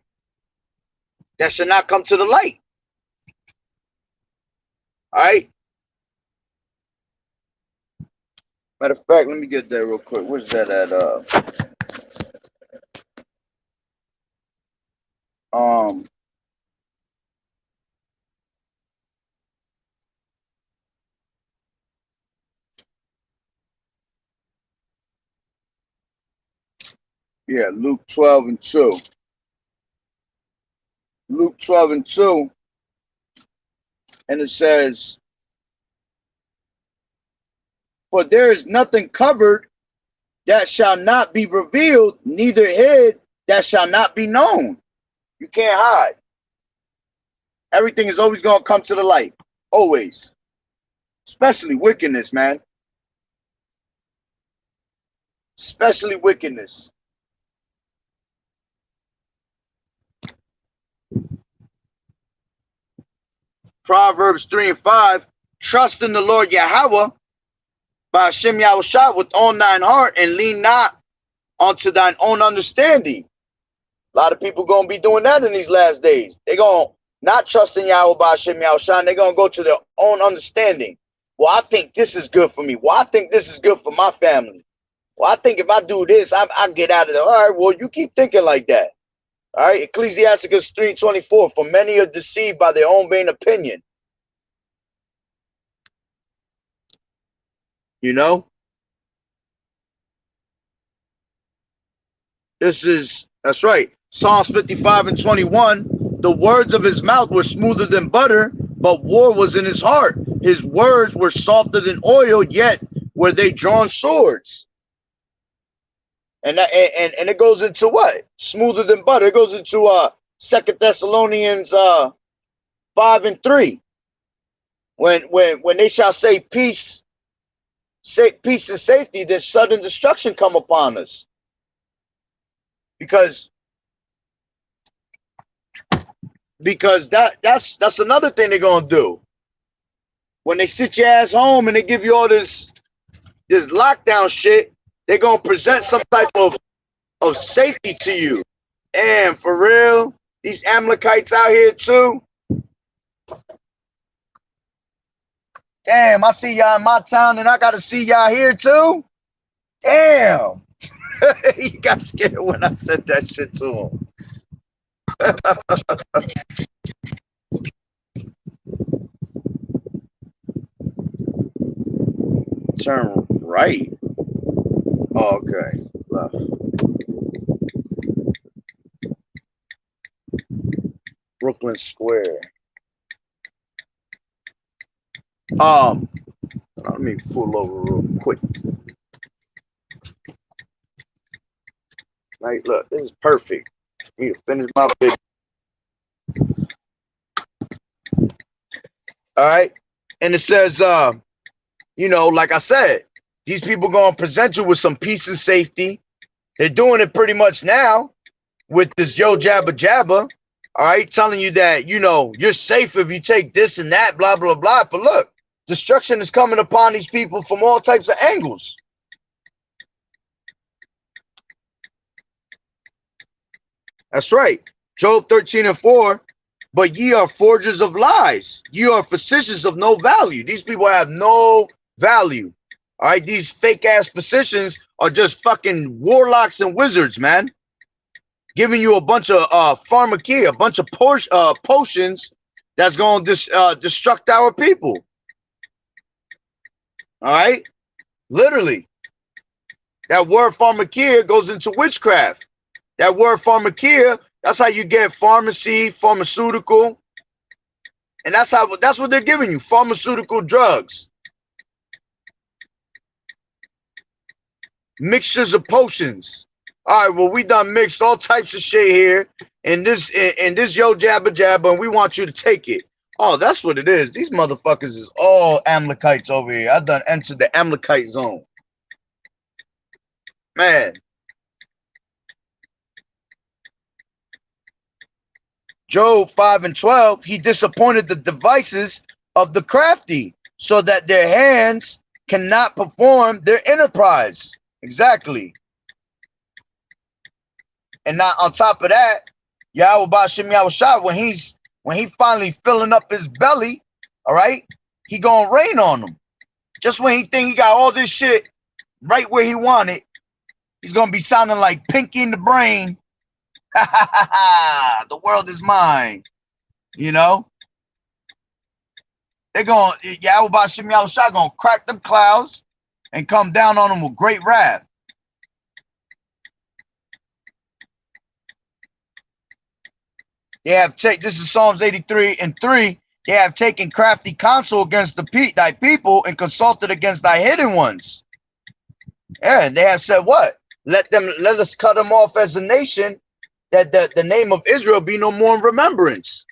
that should not come to the light. All right. Matter of fact, let me get there real quick. Where's that at? Yeah, Luke 12:2. Luke 12:2, and it says, "For there is nothing covered that shall not be revealed, neither hid that shall not be known." You can't hide. Everything is always going to come to the light. Always. Especially wickedness, man. Especially wickedness. Proverbs 3:5. Trust in the Lord Yahawah by Hashem Yahushua with all thine heart, and lean not unto thine own understanding. A lot of people going to be doing that in these last days. They're going to not trust in Yahweh by Hashem Yahushua, and they're going to go to their own understanding. Well, I think this is good for me. Well, I think this is good for my family. Well, I think if I do this, I get out of there. All right, well, you keep thinking like that. All right, Ecclesiasticus 3:24, for many are deceived by their own vain opinion. You know? That's right. Psalms 55:21, the words of his mouth were smoother than butter, but war was in his heart. His words were softer than oil, yet were they drawn swords. And it goes into what? Smoother than butter. It goes into 2 Thessalonians 5:3. When they shall say peace and safety, then sudden destruction come upon us. Because that's another thing they're gonna do. When they sit your ass home and they give you all this lockdown shit, they're gonna present some type of safety to you. And for real, these Amalekites out here too. Damn, I see y'all in my town and I gotta see y'all here too. Damn. He got scared when I said that shit to him. Turn right. Oh, okay. Left. Brooklyn Square. Let me pull over real quick. Like, look, this is perfect for me to finish my video. All right. And it says, you know, like I said, these people going to present you with some peace and safety. They're doing it pretty much now with this yo jabba jabba. All right. Telling you that, you know, you're safe if you take this and that, blah, blah, blah. But look, destruction is coming upon these people from all types of angles. That's right. Job 13:4. But ye are forgers of lies. Ye are physicians of no value. These people have no value. All right. These fake ass physicians are just fucking warlocks and wizards, man. Giving you a bunch of pharmakia, a bunch of potions that's going to destruct our people. All right. Literally. That word pharmakia goes into witchcraft. That word pharmakia, that's how you get pharmacy, pharmaceutical. And that's what they're giving you, pharmaceutical drugs. Mixtures of potions. All right, well, we done mixed all types of shit here in this yo jabba jabba, and we want you to take it. Oh, that's what it is. These motherfuckers is all Amalekites over here. I done entered the Amalekite zone. Man. Job 5 and 12, he disappointed the devices of the crafty so that their hands cannot perform their enterprise. Exactly. And now on top of that, Yahweh Ba'Shem Yahushua, when he finally filling up his belly, all right, he gonna rain on him. Just when he think he got all this shit right where he wanted, he's gonna be sounding like Pinky in the Brain. Ha ha ha ha! The world is mine. You know, they're gonna Yahweh Ba'Shem Yahushua gonna crack them clouds and come down on them with great wrath. They have this is Psalms 83 and 3. They have taken crafty counsel against thy people and consulted against thy hidden ones. Yeah, they have said what? Let us cut them off as a nation, that the name of Israel be no more in remembrance.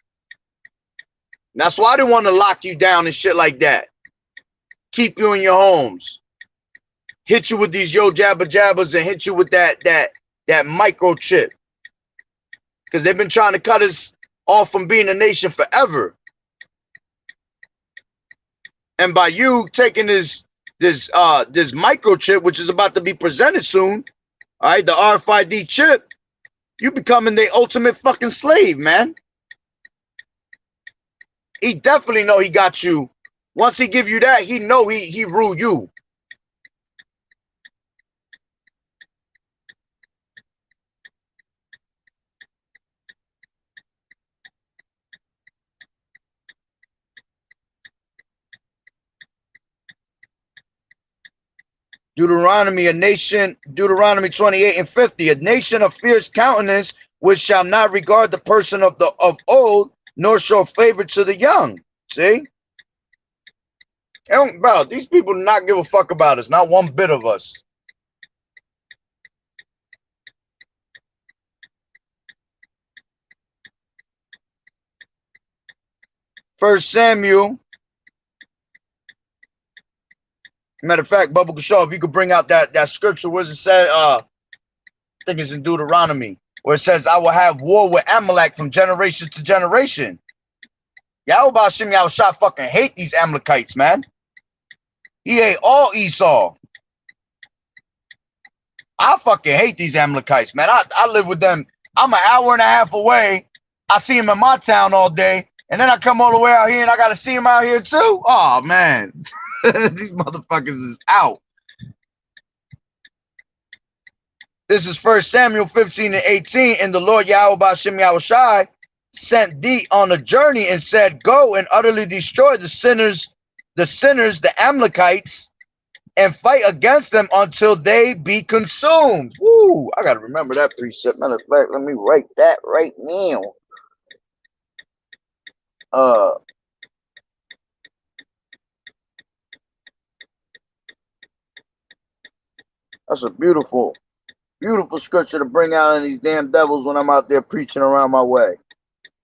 That's why they want to lock you down and shit like that. Keep you in your homes. Hit you with these yo jabba jabbas and hit you with that microchip. Because they've been trying to cut us off from being a nation forever. And by you taking this microchip, which is about to be presented soon, all right, the RFID chip, you becoming the ultimate fucking slave, man. He definitely know he got you. Once he give you that, he know he rule you. Deuteronomy 28 and 50, a nation of fierce countenance, which shall not regard the person of old, nor show favor to the young. See? Bro, these people do not give a fuck about us, not one bit of us. First Samuel. Matter of fact, Bubba Kashaw, if you could bring out that scripture, where it said, I think it's in Deuteronomy, where it says, I will have war with Amalek from generation to generation. Yahweh Ba'Shem Yahushua fucking hate these Amalekites, man. He hate all Esau. I fucking hate these Amalekites, man. I live with them. I'm an hour and a half away. I see them in my town all day, and then I come all the way out here and I got to see them out here too. Oh, man. These motherfuckers is out. This is 1 Samuel 15 and 18. And the Lord Yahweh Ba'Shem Yahushua sent thee on a journey and said, go and utterly destroy the sinners, the Amalekites, and fight against them until they be consumed. Woo! I got to remember that precept. Matter of fact, let me write that right now. That's a beautiful, beautiful scripture to bring out in these damn devils when I'm out there preaching around my way.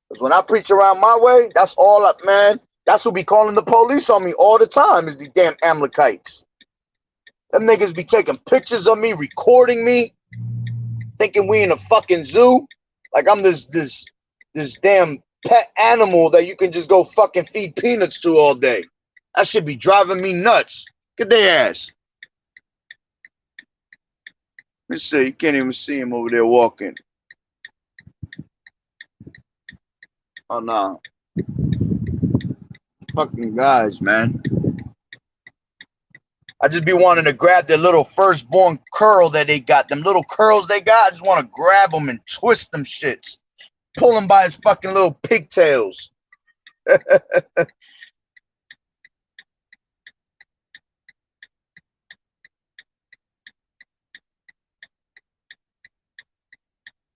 Because when I preach around my way, that's all up, man. That's who be calling the police on me all the time, is these damn Amalekites. Them niggas be taking pictures of me, recording me, thinking we in a fucking zoo. Like I'm this damn pet animal that you can just go fucking feed peanuts to all day. That should be driving me nuts. Get their ass. Let's see, you can't even see him over there walking. Oh no. Fucking guys, man. I just be wanting to grab their little firstborn curl that they got. Them little curls they got, I just want to grab them and twist them shits. Pull him by his fucking little pigtails.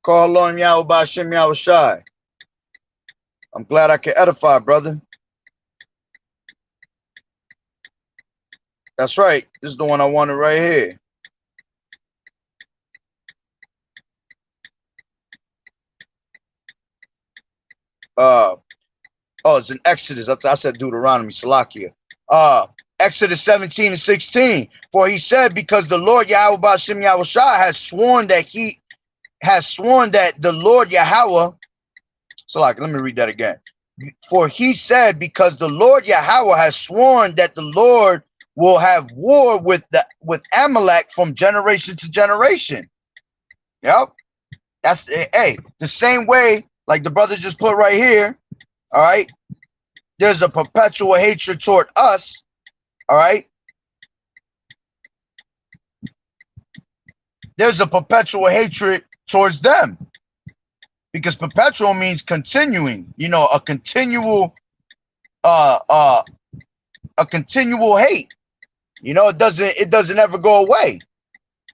Call on Yahweh Ba'Shem Yahushua. I'm glad I can edify, brother. That's right. This is the one I wanted right here. Oh, it's in Exodus. I said Deuteronomy, Salakia. Exodus 17 and 16. For he said, because the Lord Yahweh Ba'Shem Yahushua has sworn that the Lord Yahweh So like, let me read that again. For he said, because the Lord Yahweh has sworn that the Lord will have war with Amalek from generation to generation. Yep. That's, hey, the same way, like the brother just put right here. All right. There's a perpetual hatred toward us. All right. There's a perpetual hatred towards them, because perpetual means continuing, you know, a continual hate. You know, it doesn't ever go away.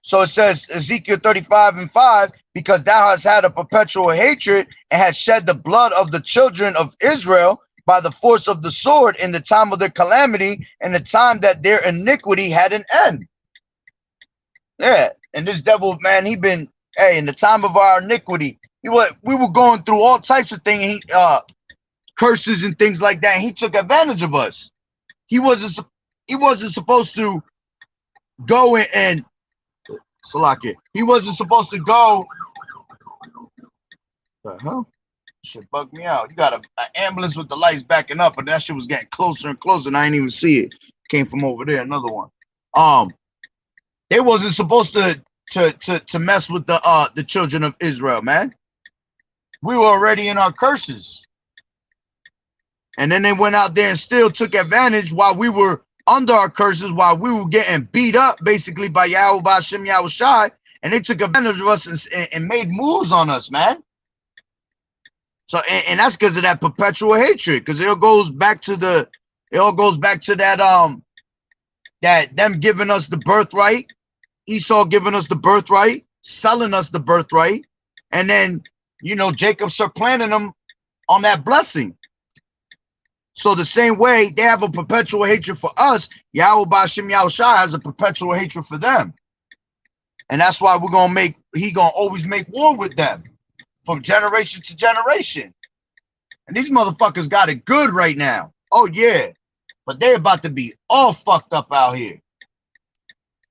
So it says, Ezekiel 35:5, because thou hast had a perpetual hatred and hast shed the blood of the children of Israel by the force of the sword in the time of their calamity and the time that their iniquity had an end. Yeah, and this devil, man, he been, hey, in the time of our iniquity, we were going through all types of things, curses and things like that. And he took advantage of us. He wasn't supposed to go and Salakia. He wasn't supposed to go. The hell? Shit bugged me out. You got an ambulance with the lights backing up, but that shit was getting closer and closer, and I didn't even see it. Came from over there. Another one. They wasn't supposed to mess with the children of Israel, man. We were already in our curses. And then they went out there and still took advantage while we were under our curses, while we were getting beat up basically by Yahweh, by Hashem, Yahweh Shai, and they took advantage of us and made moves on us, man. So, and that's because of that perpetual hatred, because it all goes back to that that them giving us the birthright, Esau giving us the birthright, selling us the birthright, and then, you know, Jacob supplanting them on that blessing. So the same way they have a perpetual hatred for us, Yahweh Bashim Yahushua has a perpetual hatred for them. And that's why he gonna always make war with them from generation to generation. And these motherfuckers got it good right now. Oh yeah. But they about to be all fucked up out here.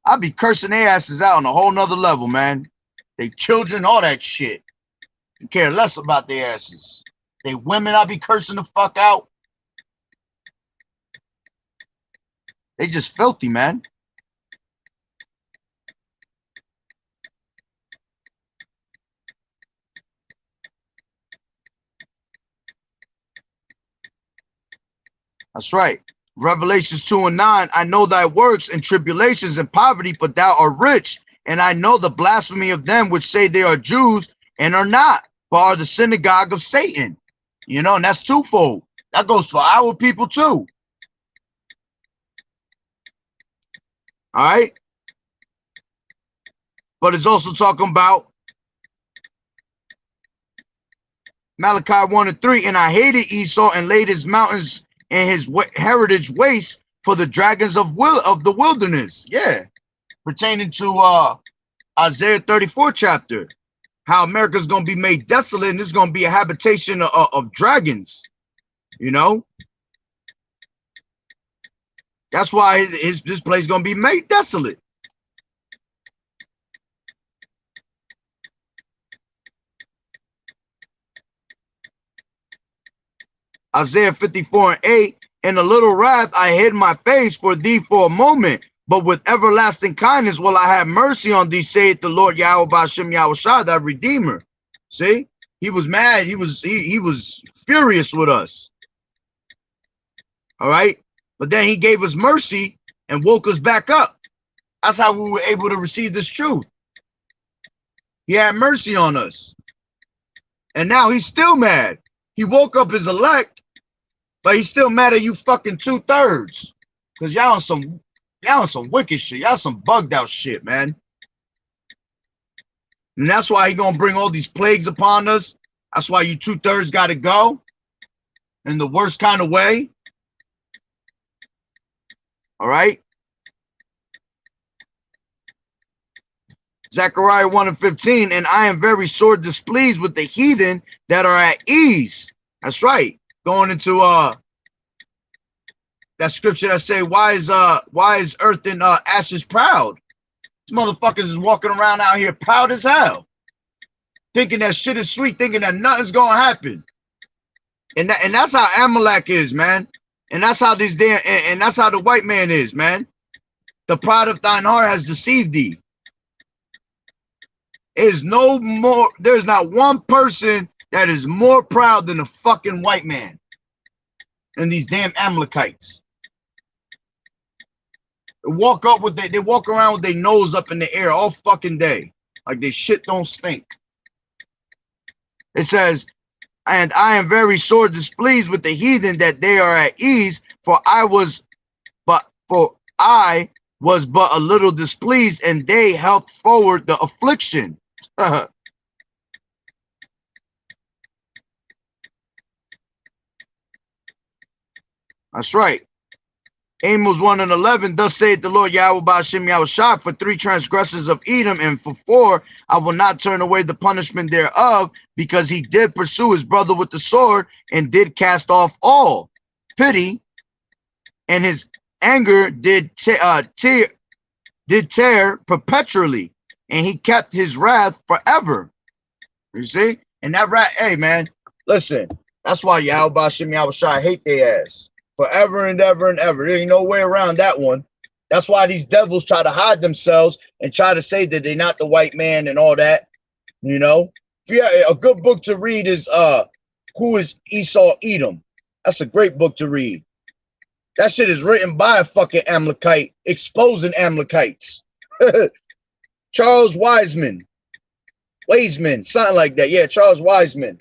I be cursing their asses out on a whole nother level, man. They children, all that shit. You care less about their asses. They women, I be cursing the fuck out. They just filthy, man. That's right. Revelations 2:9. I know thy works and tribulations and poverty, but thou art rich. And I know the blasphemy of them which say they are Jews and are not, but are the synagogue of Satan. You know, and that's twofold. That goes for our people too. All right. But it's also talking about Malachi 1:3. And I hated Esau and laid his mountains and his heritage waste for the dragons of the wilderness. Yeah. Pertaining to Isaiah 34 chapter. How America's going to be made desolate and it's going to be a habitation of dragons. You know. That's why this place is going to be made desolate. Isaiah 54:8, in a little wrath I hid my face for thee for a moment, but with everlasting kindness will I have mercy on thee, saith the Lord Yahweh B'Hashem Yahushua, thy Redeemer. See, he was mad. He was furious with us. All right. But then he gave us mercy and woke us back up. That's how we were able to receive this truth. He had mercy on us. And now he's still mad. He woke up his elect, but he's still mad at you fucking 2/3. Because y'all on some wicked shit. Y'all some bugged out shit, man. And that's why he gonna bring all these plagues upon us. That's why you 2/3 gotta go. In the worst kind of way. All right. Zechariah 1:15, and I am very sore displeased with the heathen that are at ease. That's right. Going into that scripture that say, why is earth and ashes proud? These motherfuckers is walking around out here proud as hell, thinking that shit is sweet, thinking that nothing's gonna happen. And that's how Amalek is, man. And that's how this damn and that's how the white man is, man. The pride of thine heart has deceived thee. There's not one person that is more proud than a fucking white man. And these damn Amalekites. They walk around with their nose up in the air all fucking day. Like their shit don't stink. It says, and I am very sore displeased with the heathen that they are at ease, for I was but a little displeased, and they helped forward the affliction. That's right. Amos 1:11, thus saith the Lord Yahweh Ba'ashem Yahushua, for 3 transgressors of Edom, and for 4 I will not turn away the punishment thereof, because he did pursue his brother with the sword, and did cast off all pity, and his anger did tear perpetually, and he kept his wrath forever. You see? And that wrath, hey man, listen, that's why Yahweh Ba'ashem Yahushua hate their ass. Forever and ever and ever. There ain't no way around that one. That's why these devils try to hide themselves and try to say that they're not the white man and all that. You know? Yeah, a good book to read is Who is Esau Edom? That's a great book to read. That shit is written by a fucking Amalekite, exposing Amalekites. Charles Wiseman, something like that. Yeah, Charles Wiseman.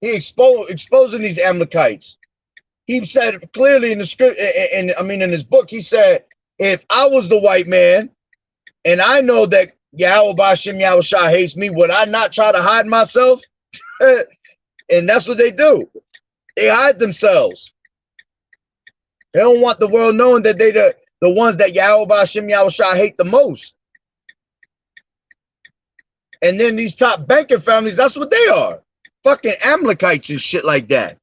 He exposing these Amalekites. He said clearly in the script, in his book, he said, if I was the white man and I know that Yahweh Ba'ashem Yahushua hates me, would I not try to hide myself? And that's what they do. They hide themselves. They don't want the world knowing that they the ones that Yahweh Ba'ashem Yahushua hate the most. And then these top banking families, that's what they are. Fucking Amalekites and shit like that.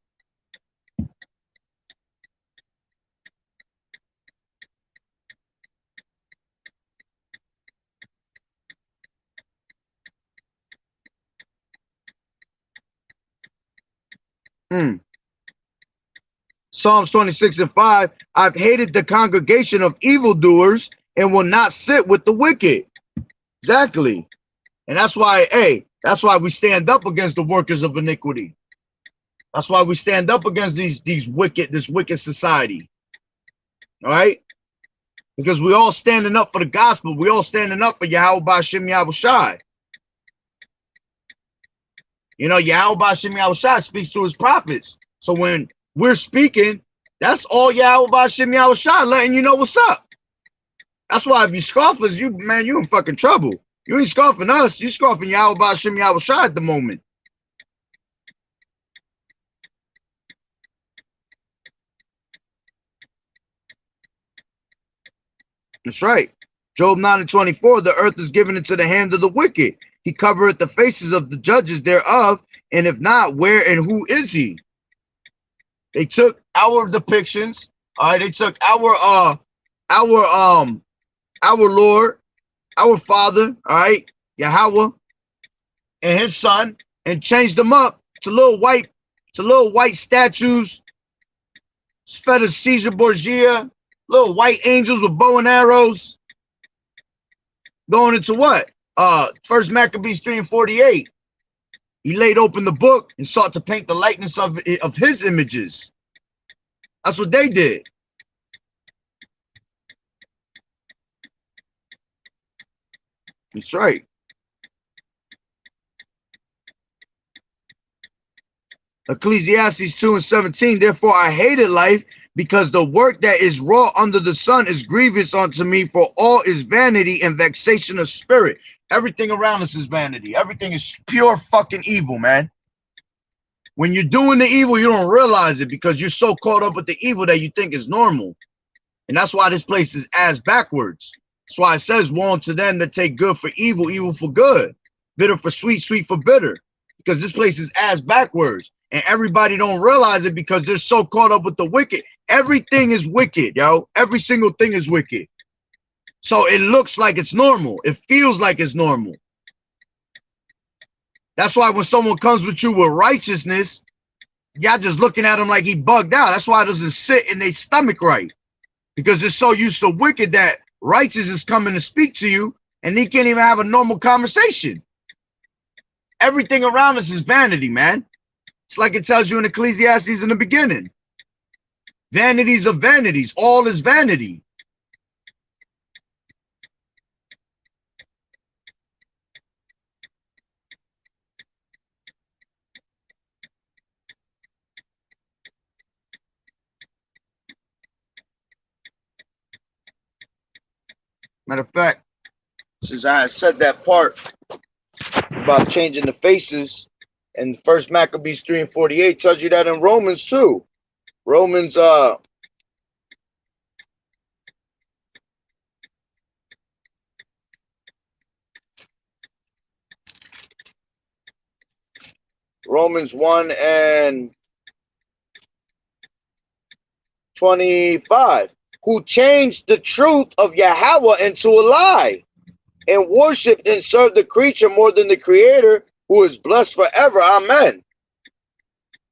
Psalms 26:5, I've hated the congregation of evildoers and will not sit with the wicked. Exactly. And that's why, that's why we stand up against the workers of iniquity. That's why we stand up against this wicked society. All right? Because we all standing up for the gospel. We all standing up for Yahweh Ba'ashem Yahushua. You know, Yahweh Ba'ashem Yahushua speaks to his prophets. So when we're speaking, that's all Yahweh Ba'ashem Yahushua letting you know what's up. That's why if you scoff us, you in fucking trouble. You ain't scoffing us, you scoffing Yahweh Ba'ashem Yahushua at the moment. That's right. Job 9:24, the earth is given into the hand of the wicked. He covereth the faces of the judges thereof, and if not, where and who is he? They took our depictions, all right, they took our Lord, our Father, all right, Yahweh, and his son, and changed them up to little white statues, fed of Caesar Borgia, little white angels with bow and arrows. Going into what? First Maccabees 3:48. He laid open the book and sought to paint the likeness of his images. That's what they did. That's right. Ecclesiastes 2:17. Therefore I hated life, because the work that is wrought under the sun is grievous unto me, for all is vanity and vexation of spirit. Everything around us is vanity. Everything is pure fucking evil, man. When you're doing the evil, you don't realize it because you're so caught up with the evil that you think is normal. And that's why this place is ass backwards. That's why it says, woe unto them that take good for evil, evil for good, bitter for sweet, sweet for bitter. Because this place is ass backwards. And everybody don't realize it because they're so caught up with the wicked. Everything is wicked, yo. Every single thing is wicked. So it looks like it's normal. It feels like it's normal. That's why when someone comes with you with righteousness, Y'all just looking at him like he bugged out. That's why it doesn't sit in their stomach right. Because they're so used to wicked that righteous is coming to speak to you and they can't even have a normal conversation. Everything around us is vanity, man. It's like it tells you in Ecclesiastes in the beginning. Vanities of vanities. All is vanity. Matter of fact, since I had said that part about changing the faces, and First Maccabees 3:48 tells you that in Romans too. Romans Romans 1:25, who changed the truth of Yahweh into a lie, and worshipped and served the creature more than the creator, who is blessed forever. Amen.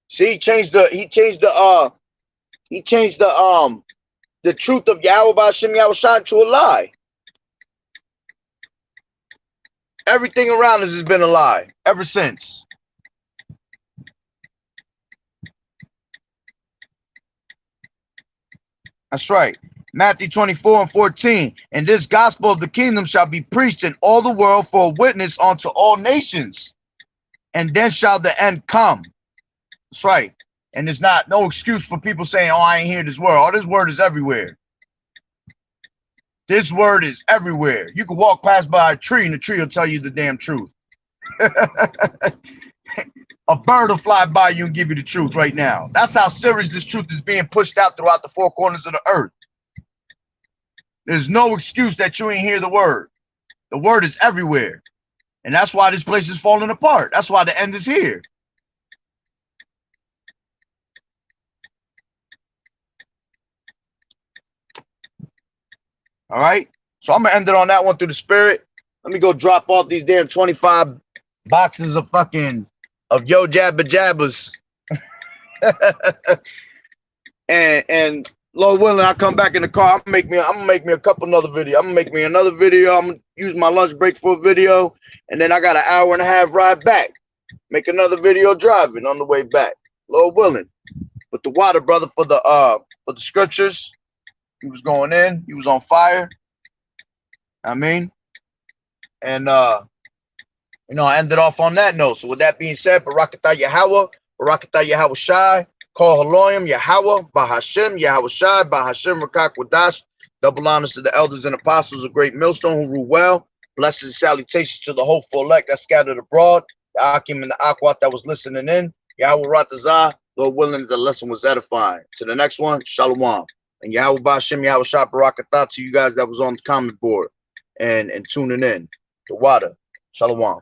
See, he changed the truth of Yahweh B'Hashem Yahushua into a lie. Everything around us has been a lie ever since. That's right. Matthew 24:14. And this gospel of the kingdom shall be preached in all the world for a witness unto all nations. And then shall the end come. That's right. And there's no excuse for people saying, oh, I ain't hear this word. Oh, this word is everywhere. This word is everywhere. You can walk past by a tree and the tree will tell you the damn truth. A bird will fly by you and give you the truth right now. That's how serious this truth is being pushed out throughout the four corners of the earth. There's no excuse that you ain't hear the word. The word is everywhere. And that's why this place is falling apart. That's why the end is here. All right. So I'm going to end it on that one through the spirit. Let me go drop off these damn 25 boxes of yo jabba jabbas. and Lord willing, I'll come back in the car. I'm gonna make me a couple another video. I'm gonna make me another video. I'm gonna use my lunch break for a video, and then I got an hour and a half ride back. Make another video driving on the way back. Lord willing. But the water, brother, for the scriptures, he was going in. He was on fire. I mean, and I ended off on that note. So with that being said, Barakatah Yahweh, Barakatah Yahweh Shai. Call Haloyim, Yahweh, Bahashem, Yahweh Shai, Bahashem, Rakak Wadash. Double honors to the elders and apostles of Great Millstone who rule well. Blessings and salutations to the hopeful elect that scattered abroad. The Akim and the Akwat that was listening in. Yahweh Ratazah, Lord willing, the lesson was edifying. To the next one, Shalom. And Yahweh Bahashem, Yahweh Shai, Barakatah to you guys that was on the comment board and tuning in. The water. Shalom.